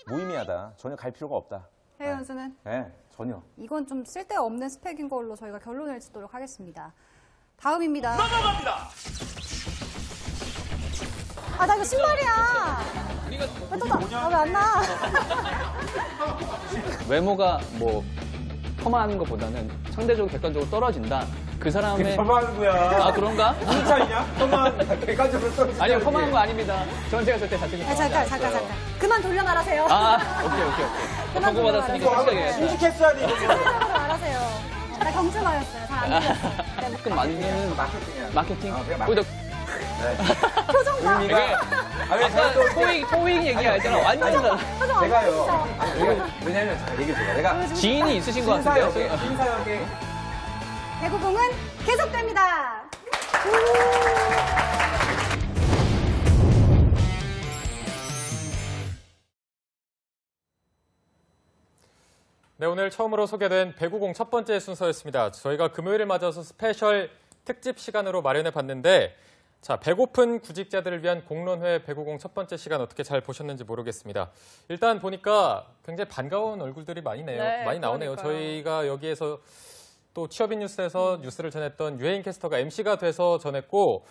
무의미하다. 전혀 갈 필요가 없다. 해외 연수는? 네, 전혀. 이건 좀 쓸데없는 스펙인 걸로 저희가 결론을 짓도록 하겠습니다. 다음입니다. 넘어갑니다. 아, 나 이거 신발이야. 왜 또 나? 왜 안 나? 외모가 뭐 험한 것보다는 상대적으로 객관적으로 떨어진다. 그 사람의 험한 거야. 아 그런가? 무슨 차이냐? 험한 객관적으로 떨어지지. 아니요 험한 거 아닙니다. 전 제가 절대 잘생긴 아, 잠깐. 그만 돌려 말하세요. 아 오케이. 그만 정보 받았으니까 확실하게. 심식했어야 돼. 신발로 말하세요. 나 경찰관이었어요. 잘 안 들렸어요. 조금 만드는 마케팅이야. 마케팅. 그냥 거기다 표정 봐. 아까 토익 얘기 알잖아. 완전 달라. 표정 안 제가요. 보이시죠? 왜냐면 제가 얘기해줘요. 내가 지인이 있으신 것 같은데요. 신사역에 배구공은 계속됩니다. 네, 오늘 처음으로 소개된 배구공 첫 번째 순서였습니다. 저희가 금요일을 맞아서 스페셜 특집 시간으로 마련해 봤는데, 자, 배고픈 구직자들을 위한 공론회 배구공 첫 번째 시간 어떻게 잘 보셨는지 모르겠습니다. 일단 보니까 굉장히 반가운 얼굴들이 많이 나오네요. 그러니까요. 저희가 여기에서 또 취업인 뉴스에서 뉴스를 전했던 유혜인 캐스터가 MC가 돼서 전했고,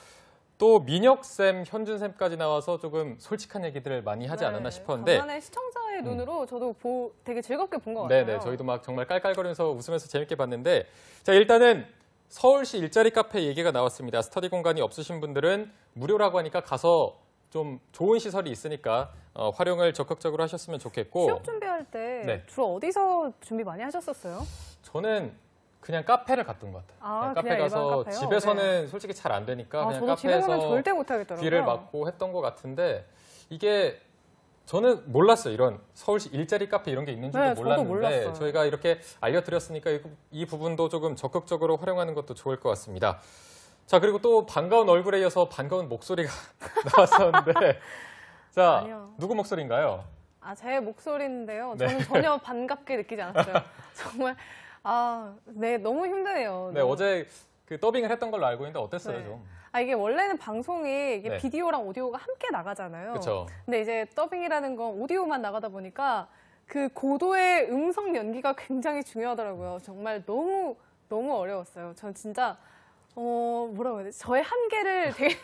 또 민혁쌤, 현준쌤까지 나와서 조금 솔직한 얘기들을 많이 하지 않았나 싶었는데, 간만에 시청자의 눈으로 저도 되게 즐겁게 본 것 같아요. 네네, 저희도 막 정말 깔깔거리면서 웃으면서 재밌게 봤는데, 자, 일단은 서울시 일자리 카페 얘기가 나왔습니다. 스터디 공간이 없으신 분들은 무료라고 하니까 가서 좀 좋은 시설이 있으니까 활용을 적극적으로 하셨으면 좋겠고. 취업 준비할 때 네. 주로 어디서 준비 많이 하셨었어요? 저는 그냥 카페를 갔던 것 같아요. 아, 카페 그냥 가서 일반 카페요? 집에서는 솔직히 잘 안 되니까 그냥 저도 집에서는 카페에서 절대 못하겠더라고요. 귀를 막고 했던 것 같은데, 이게 저는 몰랐어요. 이런 서울시 일자리 카페 이런 게 있는 줄도 네, 저도 몰랐는데 몰랐어요. 저희가 이렇게 알려드렸으니까 이 부분도 조금 적극적으로 활용하는 것도 좋을 것 같습니다. 자, 그리고 또 반가운 얼굴에 이어서 반가운 목소리가 나왔었는데, 자, 아니요. 누구 목소리인가요? 아, 제 목소리인데요. 네. 저는 전혀 반갑게 느끼지 않았어요. 정말 네, 너무 힘드네요. 네, 어제 그 더빙을 했던 걸로 알고 있는데 어땠어요, 네. 좀? 이게 원래는 방송이 이게 네. 비디오랑 오디오가 함께 나가잖아요. 그렇죠. 근데 이제 더빙이라는 건 오디오만 나가다 보니까 그 고도의 음성 연기가 굉장히 중요하더라고요. 정말 너무 어려웠어요. 전 진짜 뭐라고 해야 되지? 저의 한계를 되게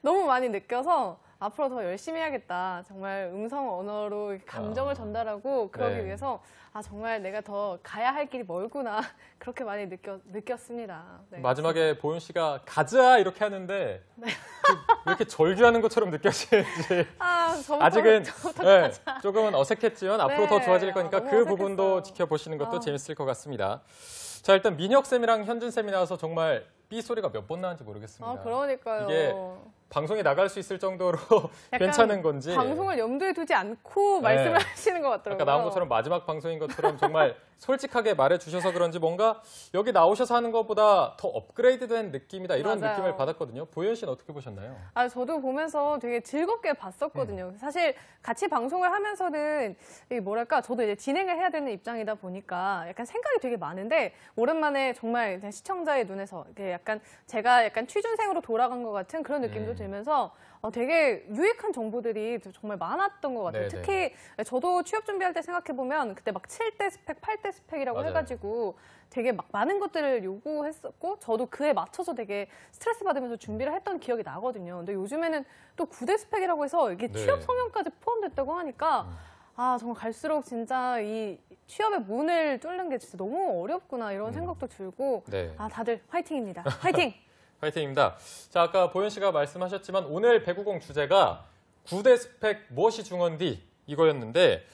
너무 많이 느껴서 앞으로 더 열심히 해야겠다. 정말 음성 언어로 감정을 전달하고 그러기 네. 위해서 정말 내가 더 가야 할 길이 멀구나. 그렇게 많이 느꼈습니다. 네. 마지막에 보윤 씨가 가자 이렇게 하는데 왜 이렇게 절규하는 것처럼 느껴지는지 아직은 조금은 어색했지만 앞으로 더 좋아질 거니까 너무 그 부분도 어색했어요. 지켜보시는 것도 재밌을 것 같습니다. 자, 일단 민혁쌤이랑 현준쌤이 나와서 정말 삐소리가 몇 번 나왔는지 모르겠습니다. 그러니까요. 이게 방송에 나갈 수 있을 정도로 약간 괜찮은 건지. 방송을 염두에 두지 않고 말씀을 하시는 것 같더라고요. 아까 나온 것처럼 마지막 방송인 것처럼 정말 솔직하게 말해주셔서 그런지 뭔가 여기 나오셔서 하는 것보다 더 업그레이드된 느낌이다 이런 맞아요. 느낌을 받았거든요. 보현 씨는 어떻게 보셨나요? 저도 보면서 되게 즐겁게 봤었거든요. 사실 같이 방송을 하면서는 저도 이제 진행을 해야 되는 입장이다 보니까 약간 생각이 되게 많은데 오랜만에 정말 시청자의 눈에서 약간 제가 약간 취준생으로 돌아간 것 같은 그런 느낌도 들면서 되게 유익한 정보들이 정말 많았던 것 같아요. 네네. 특히 저도 취업 준비할 때 생각해보면 그때 막 7대 스펙, 8대 스펙이라고 맞아요. 해가지고 되게 막 많은 것들을 요구했었고 저도 그에 맞춰서 되게 스트레스 받으면서 준비를 했던 기억이 나거든요. 근데 요즘에는 또 9대 스펙이라고 해서 이게 네. 취업 성형까지 포함됐다고 하니까 아, 정말 갈수록 진짜 이 취업의 문을 뚫는 게 진짜 너무 어렵구나 이런 생각도 들고 네. 아, 다들 화이팅입니다. 화이팅! 파이팅입니다. 자, 아까 보현 씨가 말씀하셨지만 오늘 배구공 주제가 9대 스펙 무엇이 중요한디 이거였는데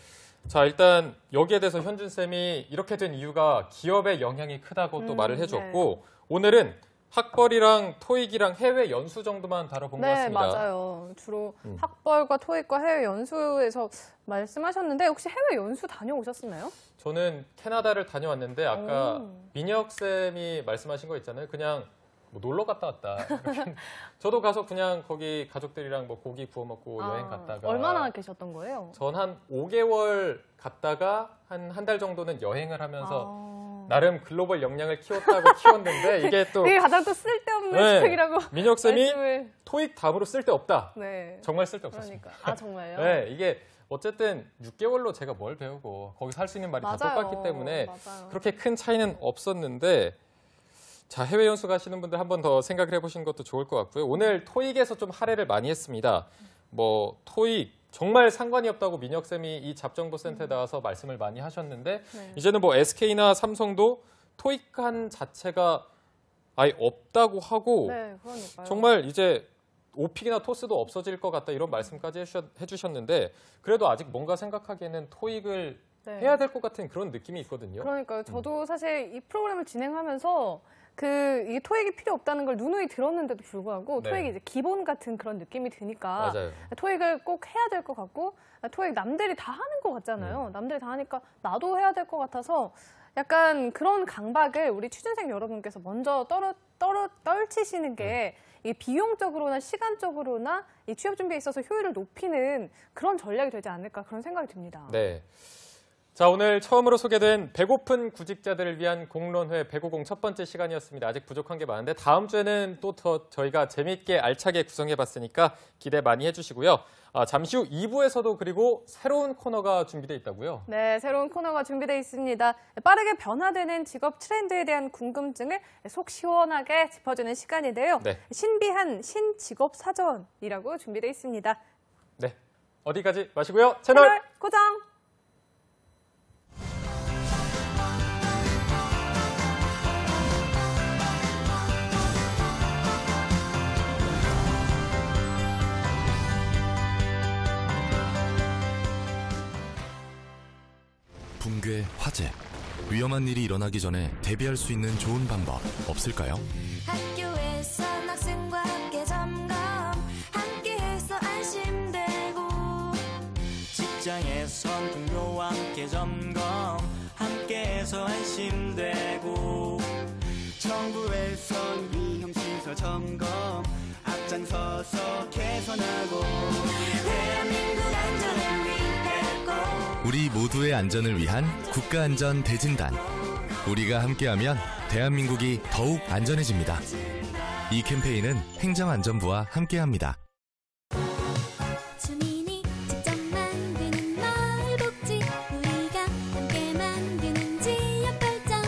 자, 일단 여기에 대해서 현준 쌤이 이렇게 된 이유가 기업의 영향이 크다고 또 말을 해줬고 오늘은 학벌이랑 토익이랑 해외 연수 정도만 다뤄본 것 네, 같습니다. 맞아요. 주로 학벌과 토익과 해외 연수에서 말씀하셨는데 혹시 해외 연수 다녀오셨나요? 저는 캐나다를 다녀왔는데 아까 오. 민혁 쌤이 말씀하신 거 있잖아요. 그냥 뭐 놀러 갔다 왔다. 이렇게. 저도 가서 그냥 거기 가족들이랑 뭐 고기 구워 먹고 여행 갔다가 얼마나 계셨던 거예요? 전 한 5개월 갔다가 한 달 정도는 여행을 하면서 아. 나름 글로벌 역량을 키웠다고 키웠는데 이게 또 이게 가장 또 쓸데없는 네. 스펙이라고 민혁 쌤이 말씀을. 토익 답으로 쓸데없다. 네. 정말 쓸데없었습니다. 그러니까. 아, 정말요? 네, 이게 어쨌든 6개월로 제가 뭘 배우고 거기서 할 수 있는 말이 다 맞아요. 똑같기 때문에 맞아요. 그렇게 큰 차이는 없었는데 자, 해외 연수 가시는 분들 한 번 더 생각을 해보시는 것도 좋을 것 같고요. 오늘 토익에서 좀 할애를 많이 했습니다. 뭐 토익 정말 상관이 없다고 민혁 쌤이 이 잡정보센터에 나와서 말씀을 많이 하셨는데 네. 이제는 뭐 SK나 삼성도 토익한 자체가 아예 없다고 하고 네, 그러니까요. 정말 이제 오픽이나 토스도 없어질 것 같다 이런 말씀까지 해주셨는데 그래도 아직 뭔가 생각하기에는 토익을 네. 해야 될 것 같은 그런 느낌이 있거든요. 그러니까요. 저도 사실 이 프로그램을 진행하면서 이게 토익이 필요 없다는 걸 누누이 들었는데도 불구하고 네. 토익이 이제 기본 같은 그런 느낌이 드니까 맞아요. 토익을 꼭 해야 될 것 같고 토익 남들이 다 하는 것 같잖아요. 남들이 다 하니까 나도 해야 될 것 같아서 약간 그런 강박을 우리 취준생 여러분께서 먼저 떨치시는 게 이 비용적으로나 시간적으로나 이 취업 준비에 있어서 효율을 높이는 그런 전략이 되지 않을까 그런 생각이 듭니다. 네. 자, 오늘 처음으로 소개된 배고픈 구직자들을 위한 공론회 배구공 첫 번째 시간이었습니다. 아직 부족한 게 많은데 다음 주에는 또 더 저희가 재미있게 알차게 구성해봤으니까 기대 많이 해주시고요. 잠시 후 2부에서도 그리고 새로운 코너가 준비되어 있다고요? 네, 새로운 코너가 준비되어 있습니다. 빠르게 변화되는 직업 트렌드에 대한 궁금증을 속 시원하게 짚어주는 시간인데요. 네. 신비한 신직업 사전이라고 준비되어 있습니다. 네. 어디까지 마시고요. 채널 고정! 붕괴, 화재, 위험한 일이 일어나기 전에 대비할 수 있는 좋은 방법 없을까요? 학교에서 학생과 함께 점검, 함께해서 안심되고 직장에선 동료와 함께 점검, 함께해서 안심되고 정부에선 위험시설 점검, 앞장서서 개선하고 대한민국 안전을 위해 꼭 우리 모두의 안전을 위한 국가안전 대진단. 우리가 함께하면 대한민국이 더욱 안전해집니다. 이 캠페인은 행정안전부와 함께합니다. 주민이 직접 만드는 마을 복지, 우리가 함께 만드는 지역 발전,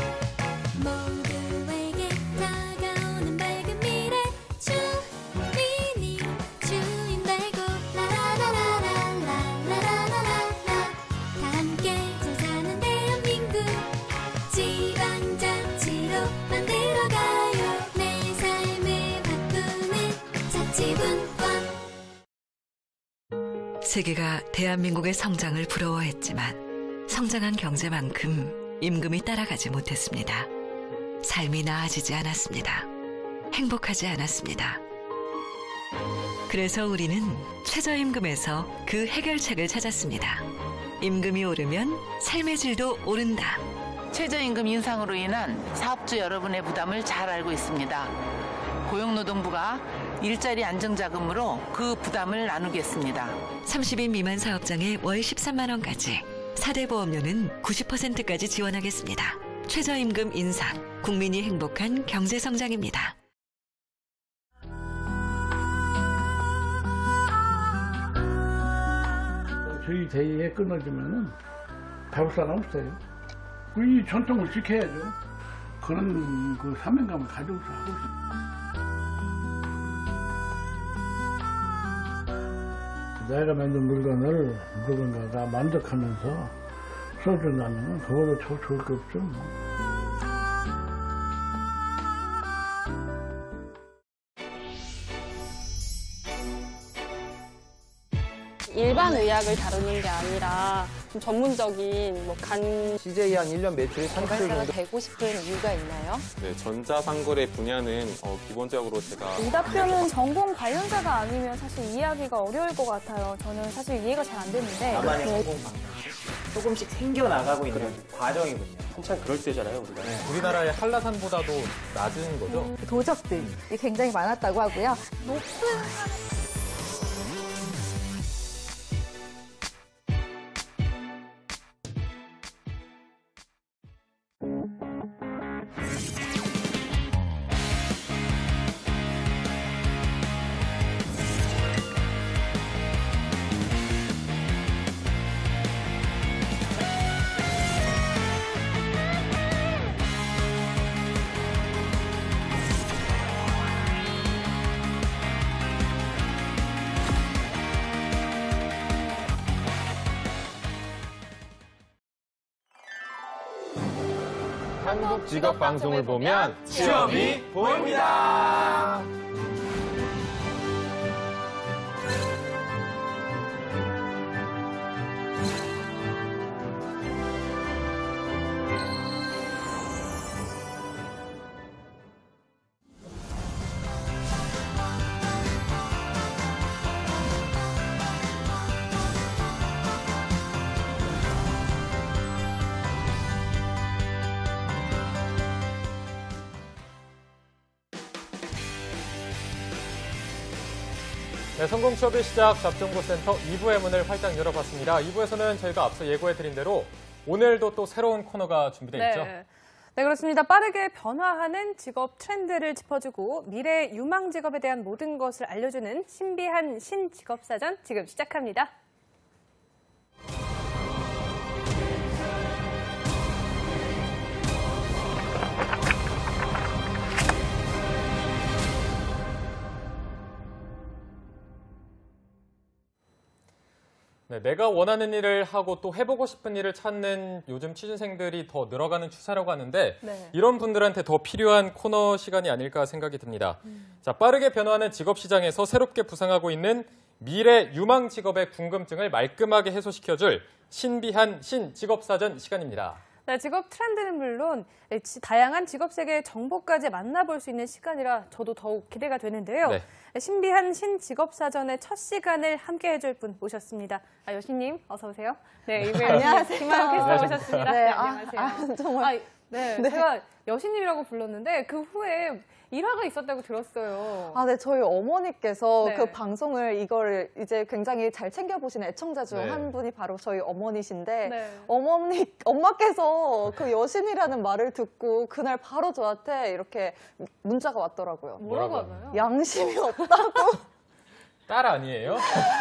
모두에게 다가오는 밝은 미래, 주민이 주인 되고 라라라라라라라라라, 다 함께 잘 사는 대한민국 지방자치로 만들어가요. 내 삶을 바꾸는 자치분권. 세계가 대한민국의 성장을 부러워했지만 성장한 경제만큼 임금이 따라가지 못했습니다. 삶이 나아지지 않았습니다. 행복하지 않았습니다. 그래서 우리는 최저임금에서 그 해결책을 찾았습니다. 임금이 오르면 삶의 질도 오른다. 최저임금 인상으로 인한 사업주 여러분의 부담을 잘 알고 있습니다. 고용노동부가 일자리 안정자금으로 그 부담을 나누겠습니다. 30인 미만 사업장에 월 13만 원까지, 4대 보험료는 90%까지 지원하겠습니다. 최저임금 인상, 국민이 행복한 경제성장입니다. 저희 대의에 끊어지면은 배울 사람 없어요. 이 전통을 지켜야죠. 그런 그 사명감을 가지고서 하고 있어요. 내가 만든 물건을 누군가가 만족하면서 써준다면 그거보다 더 좋을 게 없죠. 일반 의학을 다루는 게 아니라 좀 전문적인 간 CJ 한 1년 매출이 30조 정도 되고 싶은 이유가 있나요? 네, 전자상거래 분야는 기본적으로 제가 이 답변은 전공 관련자가 아니면 사실 이해하기가 어려울 것 같아요. 저는 사실 이해가 잘 안 되는데. 나만의 성공 방식 조금씩 생겨나가고 있는 과정이군요. 한참 그럴 때잖아요, 우리가. 우리나라의 한라산보다도 낮은 거죠? 도적들이 굉장히 많았다고 하고요. 높은 한국 직업 방송을 보면 취업이 보입니다. 네, 성공 취업의 시작 잡정보센터 2부의 문을 활짝 열어봤습니다. 2부에서는 저희가 앞서 예고해드린 대로 오늘도 또 새로운 코너가 준비되어 있죠. 네, 그렇습니다. 빠르게 변화하는 직업 트렌드를 짚어주고 미래 유망 직업에 대한 모든 것을 알려주는 신비한 신직업사전 지금 시작합니다. 네, 내가 원하는 일을 하고 또 해보고 싶은 일을 찾는 요즘 취준생들이 더 늘어가는 추세라고 하는데 이런 분들한테 더 필요한 코너 시간이 아닐까 생각이 듭니다. 자, 빠르게 변화하는 직업 시장에서 새롭게 부상하고 있는 미래 유망 직업의 궁금증을 말끔하게 해소시켜줄 신비한 신직업사전 시간입니다. 네, 직업 트렌드는 물론 다양한 직업 세계의 정보까지 만나볼 수 있는 시간이라 저도 더욱 기대가 되는데요. 네. 신비한 신직업사전의 첫 시간을 함께 해줄 분 모셨습니다. 여신님, 어서 오세요. 네, 이번에 안녕하세요. 김하영 캐스터 모셨습니다. 네, 안녕하세요. 정말. 네, 네. 제가 여신님이라고 불렀는데 그 후에 일화가 있었다고 들었어요. 네, 저희 어머니께서 네. 그 방송을 이걸 이제 굉장히 잘 챙겨보시는 애청자 중 한 분이 바로 저희 어머니신데 엄마께서 그 여신이라는 말을 듣고 그날 바로 저한테 이렇게 문자가 왔더라고요. 뭐라고 하나요? 양심이 없다고. 딸 아니에요?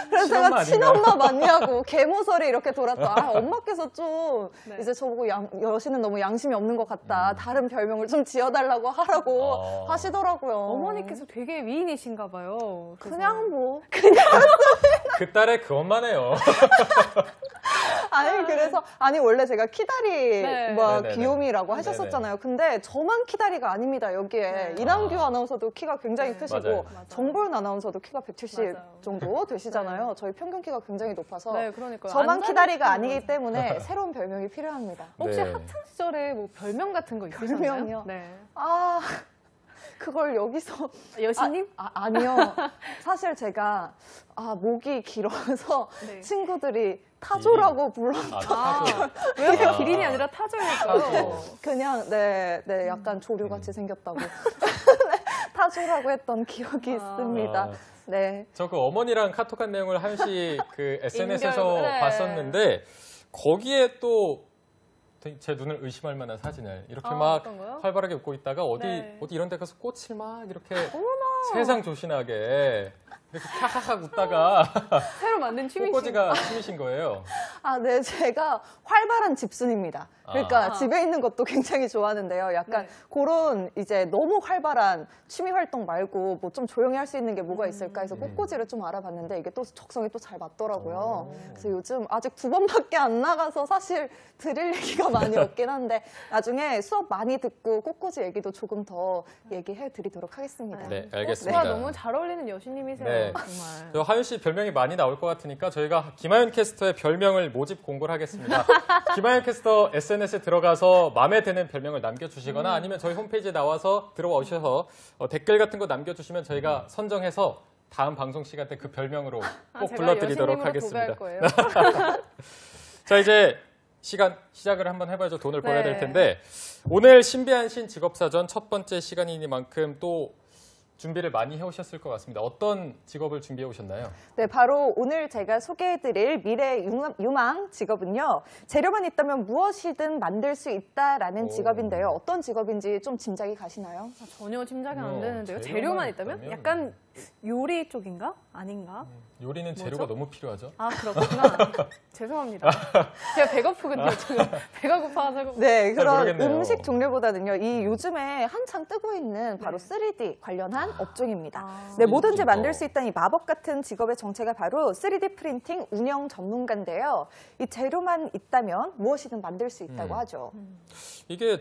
그래서 제가 친엄마 맞냐고 개모설이 이렇게 돌았다. 엄마께서 좀 이제 저보고 여신은 너무 양심이 없는 것 같다. 다른 별명을 좀 지어달라고 하라고 하시더라고요. 어머니께서 되게 미인이신가 봐요. 그냥 뭐. 그 딸의 그것만 해요. 그래서 원래 제가 키다리 네네네. 귀요미라고 하셨었잖아요. 근데 저만 키다리가 아닙니다. 여기에 이남규 아나운서도 키가 굉장히 크시고 정보윤 아나운서도 키가 170 정도 되시잖아요. 저희 평균 키가 굉장히 높아서 그러니까요. 저만 키다리가 아니기 때문에 새로운 별명이 필요합니다. 혹시 학창 시절에 뭐 별명 같은 거 있으셨나요? 별명이요? 그걸 여기서 여신님? 아니요. 사실 제가 목이 길어서 친구들이 타조라고 불렀던 왜 기린이 아니라 타조일까요? 그냥 약간 조류같이 생겼다고 타조라고 했던 기억이 있습니다. 네. 저 그 어머니랑 카톡한 내용을 한시 그 SNS에서 봤었는데 거기에 또 제 눈을 의심할 만한 사진을 이렇게 막 활발하게 웃고 있다가 어디 이런 데 가서 꽃을 막 이렇게 세상 조신하게 이렇게 하하하 웃다가 새로 만든 취미신 꽃꽂이가 취미신 거예요? 아, 네. 제가 활발한 집순입니다. 그러니까 집에 있는 것도 굉장히 좋아하는데요. 약간 그런 이제 너무 활발한 취미 활동 말고 뭐 좀 조용히 할 수 있는 게 뭐가 있을까 해서 꽃꽂이를 좀 알아봤는데 이게 또 적성이 또 잘 맞더라고요. 그래서 요즘 아직 2번밖에 안 나가서 사실 드릴 얘기가 많이 없긴 한데 나중에 수업 많이 듣고 꽃꽂이 얘기도 조금 더 얘기해 드리도록 하겠습니다. 네, 알겠습니다. 꽃과 너무 잘 어울리는 여신님이세요. 네. 정말. 저 하윤 씨 별명이 많이 나올 것 같으니까 저희가 김하윤 캐스터의 별명을 모집 공고를 하겠습니다. 김하윤 캐스터 SNS에 들어가서 마음에 드는 별명을 남겨주시거나 아니면 저희 홈페이지에 나와서 들어와 오셔서 댓글 같은 거 남겨주시면 저희가 선정해서 다음 방송 시간 때 그 별명으로 꼭 불러드리도록 하겠습니다. 자, 이제 시작을 한번 해봐야죠. 돈을 벌어야 될 텐데 오늘 신비한 신직업사전 첫 번째 시간이니만큼 또 준비를 많이 해오셨을 것 같습니다. 어떤 직업을 준비해 오셨나요? 네, 바로 오늘 제가 소개해드릴 미래 유망 직업은요. 재료만 있다면 무엇이든 만들 수 있다라는 직업인데요. 어떤 직업인지 좀 짐작이 가시나요? 전혀 짐작이 안 되는데요. 재료만 있다면? 약간 요리 쪽인가? 아닌가? 요리는 재료가 너무 필요하죠. 아, 그렇구나. 죄송합니다. 제가 배고프거든요. 지금 배가 고파서. 네, 그런 음식 종류보다는요. 이 요즘에 한창 뜨고 있는 바로 3D 관련한 업종입니다. 네, 뭐든지 만들 수 있다는 이 마법 같은 직업의 정체가 바로 3D 프린팅 운영 전문가인데요. 이 재료만 있다면 무엇이든 만들 수 있다고 하죠. 이게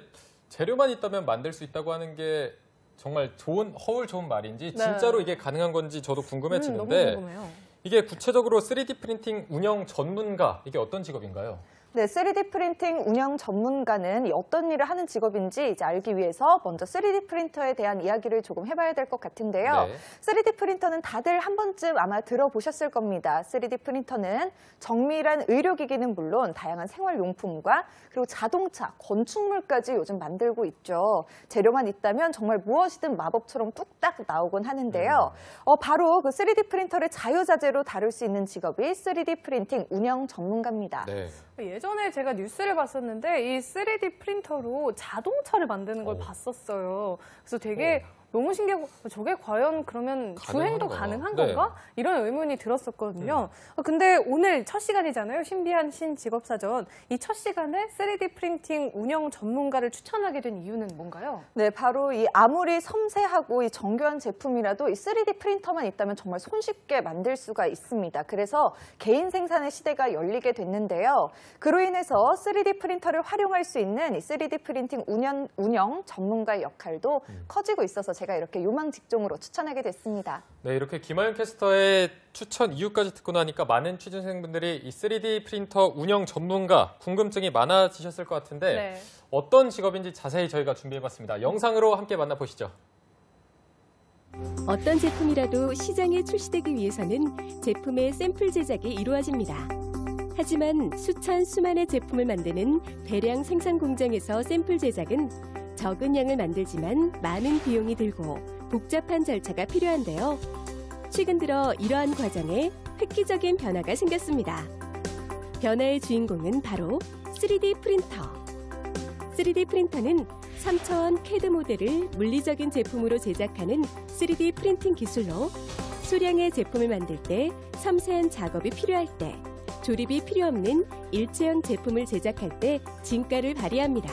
재료만 있다면 만들 수 있다고 하는 게 정말 허울 좋은 말인지 진짜로 이게 가능한 건지 저도 궁금해지는데 너무 궁금해요. 이게 구체적으로 3D 프린팅 운영 전문가, 이게 어떤 직업인가요? 네, 3D 프린팅 운영 전문가는 어떤 일을 하는 직업인지 이제 알기 위해서 먼저 3D 프린터에 대한 이야기를 조금 해봐야 될 것 같은데요. 3D 프린터는 다들 한 번쯤 아마 들어보셨을 겁니다. 3D 프린터는 정밀한 의료기기는 물론 다양한 생활용품과 그리고 자동차, 건축물까지 요즘 만들고 있죠. 재료만 있다면 정말 무엇이든 마법처럼 뚝딱 나오곤 하는데요. 바로 그 3D 프린터를 자유자재로 다룰 수 있는 직업이 3D 프린팅 운영 전문가입니다. 네. 예전에 제가 뉴스를 봤었는데 이 3D 프린터로 자동차를 만드는 걸 봤었어요. 그래서 되게 너무 신기하고 저게 과연 그러면 주행도 가능한 건가? 이런 의문이 들었었거든요. 근데 오늘 첫 시간이잖아요. 신비한 신직업사전. 이 첫 시간에 3D 프린팅 운영 전문가를 추천하게 된 이유는 뭔가요? 네, 바로 이 아무리 섬세하고 이 정교한 제품이라도 이 3D 프린터만 있다면 정말 손쉽게 만들 수가 있습니다. 그래서 개인 생산의 시대가 열리게 됐는데요. 그로 인해서 3D 프린터를 활용할 수 있는 이 3D 프린팅 운영 전문가의 역할도 커지고 있어서 제가 이렇게 유망 직종으로 추천하게 됐습니다. 네, 이렇게 김하윤 캐스터의 추천 이유까지 듣고 나니까 많은 취준생분들이 이 3D 프린터 운영 전문가 궁금증이 많아지셨을 것 같은데 어떤 직업인지 자세히 저희가 준비해봤습니다. 영상으로 함께 만나보시죠. 어떤 제품이라도 시장에 출시되기 위해서는 제품의 샘플 제작이 이루어집니다. 하지만 수만의 제품을 만드는 대량 생산 공장에서 샘플 제작은 적은 양을 만들지만 많은 비용이 들고 복잡한 절차가 필요한데요. 최근 들어 이러한 과정에 획기적인 변화가 생겼습니다. 변화의 주인공은 바로 3D 프린터. 3D 프린터는 3차원 CAD 모델을 물리적인 제품으로 제작하는 3D 프린팅 기술로 소량의 제품을 만들 때 섬세한 작업이 필요할 때 조립이 필요 없는 일체형 제품을 제작할 때 진가를 발휘합니다.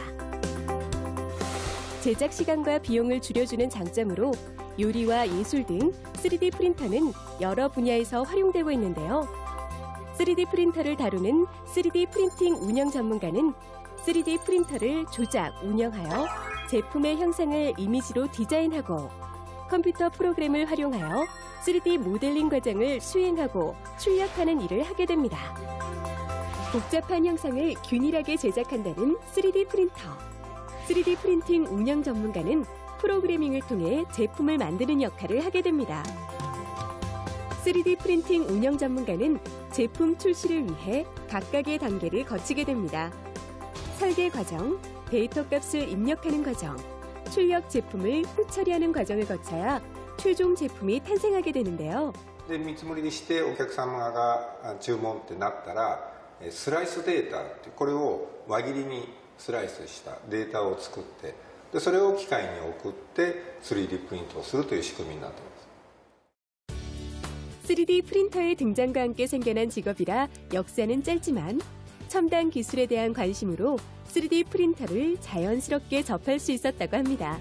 제작 시간과 비용을 줄여주는 장점으로 요리와 예술 등 3D 프린터는 여러 분야에서 활용되고 있는데요. 3D 프린터를 다루는 3D 프린팅 운영 전문가는 3D 프린터를 조작, 운영하여 제품의 형상을 이미지로 디자인하고 컴퓨터 프로그램을 활용하여 3D 모델링 과정을 수행하고 출력하는 일을 하게 됩니다. 복잡한 형상을 균일하게 제작한다는 3D 프린터. 3D 프린팅 운영 전문가는 프로그래밍을 통해 제품을 만드는 역할을 하게 됩니다. 3D 프린팅 운영 전문가는 제품 출시를 위해 각각의 단계를 거치게 됩니다. 설계 과정, 데이터 값을 입력하는 과정, 출력 제품을 후처리하는 과정을 거쳐야 최종 제품이 탄생하게 되는데요. で見積もりにしてお客様が注文ってなったらスライスデータってこれを輪切りにスライスしたデータを作ってでそれを機械に送って 3D プリントをするという仕組みになっています。3D 프린터의 등장과 함께 생겨난 직업이라 역사는 짧지만 첨단 기술에 대한 관심으로 3D 프린터를 자연스럽게 접할 수 있었다고 합니다.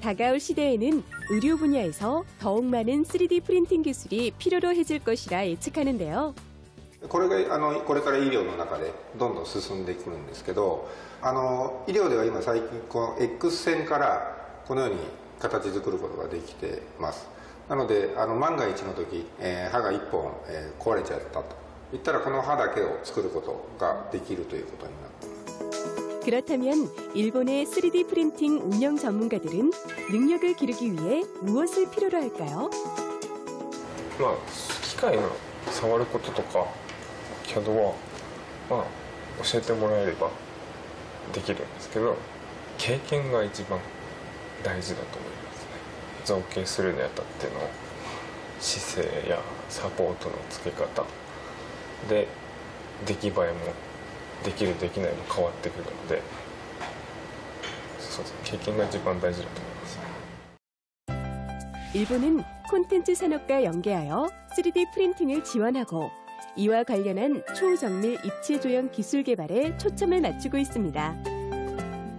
다가올 시대에는 의료 분야에서 더욱 많은 3D 프린팅 기술이 필요로 해질 것이라 예측하는데요. これから医療の中でどんどん進んでくるんですけど、医療では今最近この X 線からこのように形作ることができてます。なので万が一の時、歯が1本、壊れちゃったといったらこの歯だけを作ることができるということになっています。 그렇다면 일본의 3D 프린팅 운영 전문가들은 능력을 기르기 위해 무엇을 필요로 할까요? 機械の触ることとか CAD は教えてもらえればできるんですけど、経験が一番大事だと思いますね。造形するにあたっての姿勢やサポートの付け方で出来栄えもできるできないも変わってくるので、そうですね、経験が一番大事だと思います。 일본은 콘텐츠 산업과 연계하여 3D 프린팅을 지원하고 이와 관련한 초정밀 입체 조형 기술 개발에 초점을 맞추고 있습니다.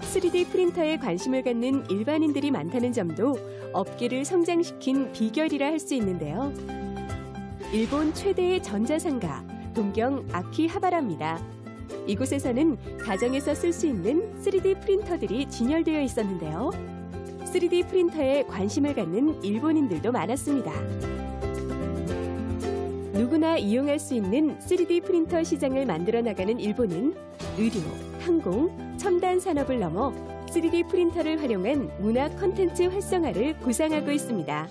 3D 프린터에 관심을 갖는 일반인들이 많다는 점도 업계를 성장시킨 비결이라 할 수 있는데요. 일본 최대의 전자상가 동경 아키하바라입니다. 이곳에서는 가정에서 쓸 수 있는 3D 프린터들이 진열되어 있었는데요. 3D 프린터에 관심을 갖는 일본인들도 많았습니다. 누구나 이용할 수 있는 3D 프린터 시장을 만들어 나가는 일본은 의료, 항공, 첨단 산업을 넘어 3D 프린터를 활용한 문화 콘텐츠 활성화를 구상하고 있습니다.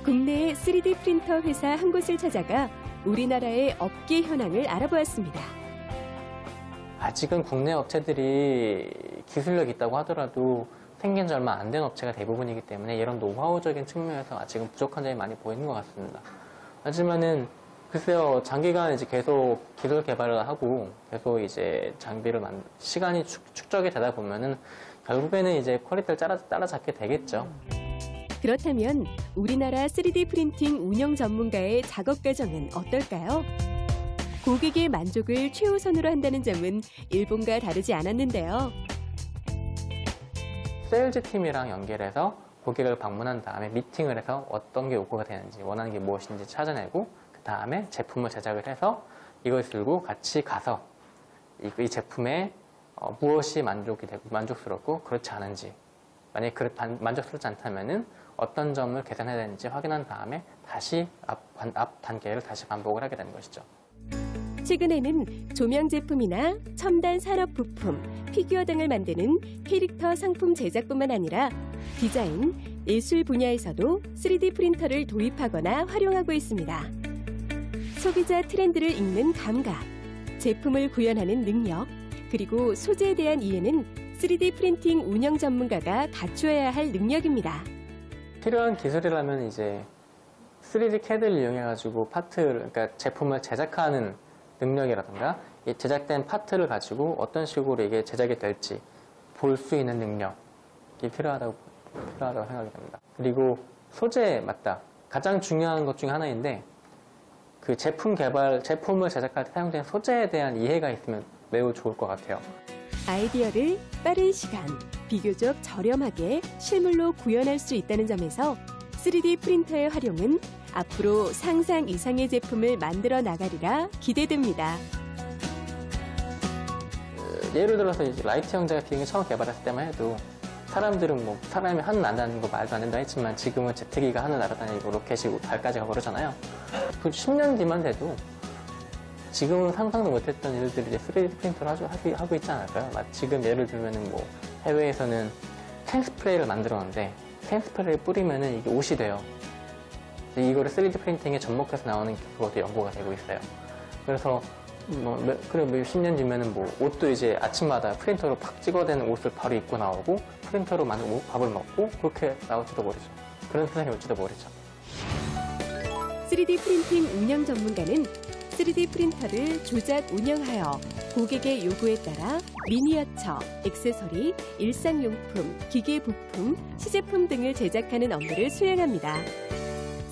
국내의 3D 프린터 회사 한 곳을 찾아가 우리나라의 업계 현황을 알아보았습니다. 아직은 국내 업체들이 기술력이 있다고 하더라도 생긴 지 얼마 안 된 업체가 대부분이기 때문에 이런 노하우적인 측면에서 아직은 부족한 점이 많이 보이는 것 같습니다. 하지만은 글쎄요, 장기간 이제 계속 기술 개발을 하고 계속 이제 장비를 시간이 축적이 되다 보면은 결국에는 이제 퀄리티를 따라잡게 되겠죠. 그렇다면 우리나라 3D 프린팅 운영 전문가의 작업 과정은 어떨까요? 고객의 만족을 최우선으로 한다는 점은 일본과 다르지 않았는데요. 세일즈 팀이랑 연결해서 고객을 방문한 다음에 미팅을 해서 어떤 게 요구가 되는지 원하는 게 무엇인지 찾아내고 그 다음에 제품을 제작을 해서 이걸 들고 같이 가서 이 제품에 무엇이 만족이 되고 만족스럽고 그렇지 않은지 만약에 만족스럽지 않다면은 어떤 점을 개선해야 되는지 확인한 다음에 다시 앞 단계를 다시 반복을 하게 되는 것이죠. 최근에는 조명 제품이나 첨단 산업 부품, 피규어 등을 만드는 캐릭터 상품 제작뿐만 아니라 디자인, 예술 분야에서도 3D 프린터를 도입하거나 활용하고 있습니다. 소비자 트렌드를 읽는 감각, 제품을 구현하는 능력, 그리고 소재에 대한 이해는 3D 프린팅 운영 전문가가 갖추어야 할 능력입니다. 필요한 기술이라면 이제 3D CAD를 이용해가지고 그러니까 제품을 제작하는 능력이라든가 이 제작된 파트를 가지고 어떤 식으로 이게 제작이 될지 볼 수 있는 능력이 필요하다고 생각이 됩니다. 그리고 소재 맞다. 가장 중요한 것 중에 하나인데 그 제품을 제작할 때 사용되는 소재에 대한 이해가 있으면 매우 좋을 것 같아요. 아이디어를 빠른 시간, 비교적 저렴하게 실물로 구현할 수 있다는 점에서 3D 프린터의 활용은 앞으로 상상 이상의 제품을 만들어 나가리라 기대됩니다. 예를 들어서 이제 라이트 형제가 비행기 처음 개발했을 때만 해도 사람들은 뭐 사람이 하늘 난다는 거 말도 안 된다 했지만 지금은 제트기가 하늘 날아다니고 로켓이 달까지 가고 그러잖아요. 그 10년 뒤만 돼도 지금은 상상도 못했던 일들이 이제 3D 프린터를 하고 있지 않을까요? 지금 예를 들면은 뭐 해외에서는 캔 스프레이를 만들었는데 캔 스프레이를 뿌리면은 이게 옷이 돼요. 이거를 3D 프린팅에 접목해서 나오는 그것도 연구가 되고 있어요. 그래서 그래 몇십 년 뒤면은 뭐 옷도 이제 아침마다 프린터로 팍 찍어대는 옷을 바로 입고 나오고 프린터로 만든 밥을 먹고 그렇게 나올지도 모르죠. 그런 세상이 올지도 모르죠. 3D 프린팅 운영 전문가는 3D 프린터를 조작 운영하여 고객의 요구에 따라 미니어처, 액세서리, 일상용품, 기계 부품, 시제품 등을 제작하는 업무를 수행합니다.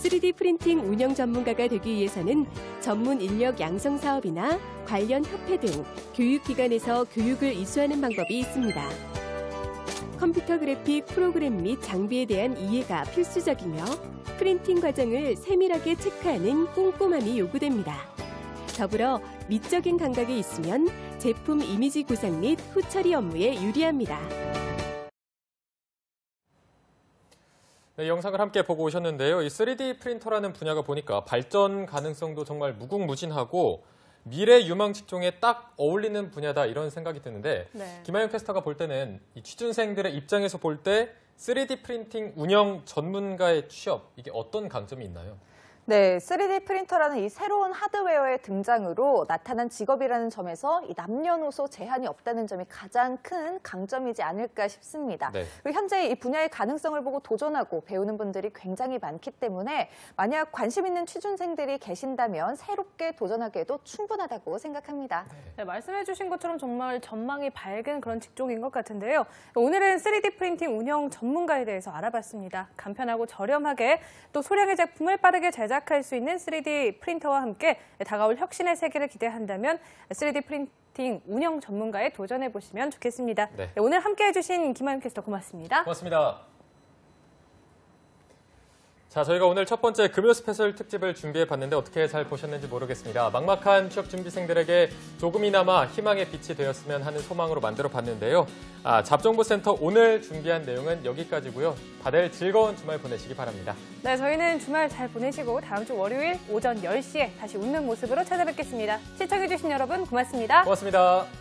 3D 프린팅 운영 전문가가 되기 위해서는 전문 인력 양성 사업이나 관련 협회 등 교육기관에서 교육을 이수하는 방법이 있습니다. 컴퓨터 그래픽 프로그램 및 장비에 대한 이해가 필수적이며 프린팅 과정을 세밀하게 체크하는 꼼꼼함이 요구됩니다. 더불어 미적인 감각이 있으면 제품 이미지 구상 및 후처리 업무에 유리합니다. 네, 영상을 함께 보고 오셨는데요. 이 3D 프린터라는 분야가 보니까 발전 가능성도 정말 무궁무진하고 미래 유망 직종에 딱 어울리는 분야다 이런 생각이 드는데 김하영 캐스터가 볼 때는 이 취준생들의 입장에서 볼 때 3D 프린팅 운영 전문가의 취업 이게 어떤 강점이 있나요? 네, 3D 프린터라는 이 새로운 하드웨어의 등장으로 나타난 직업이라는 점에서 이 남녀노소 제한이 없다는 점이 가장 큰 강점이지 않을까 싶습니다. 네. 그리고 현재 이 분야의 가능성을 보고 도전하고 배우는 분들이 굉장히 많기 때문에 만약 관심 있는 취준생들이 계신다면 새롭게 도전하기에도 충분하다고 생각합니다. 네, 말씀해 주신 것처럼 정말 전망이 밝은 그런 직종인 것 같은데요. 오늘은 3D 프린팅 운영 전문가에 대해서 알아봤습니다. 간편하고 저렴하게 또 소량의 제품을 빠르게 제작할 수 있는 3D 프린터와 함께 다가올 혁신의 세계를 기대한다면 3D 프린팅 운영 전문가에 도전해 보시면 좋겠습니다. 네, 오늘 함께해 주신 김하영 캐스터 고맙습니다. 고맙습니다. 자, 저희가 오늘 첫 번째 금요 스페셜 특집을 준비해봤는데 어떻게 잘 보셨는지 모르겠습니다. 막막한 취업 준비생들에게 조금이나마 희망의 빛이 되었으면 하는 소망으로 만들어봤는데요. 잡정보센터 오늘 준비한 내용은 여기까지고요. 다들 즐거운 주말 보내시기 바랍니다. 네, 저희는 주말 잘 보내시고 다음 주 월요일 오전 10시에 다시 웃는 모습으로 찾아뵙겠습니다. 시청해주신 여러분 고맙습니다. 고맙습니다.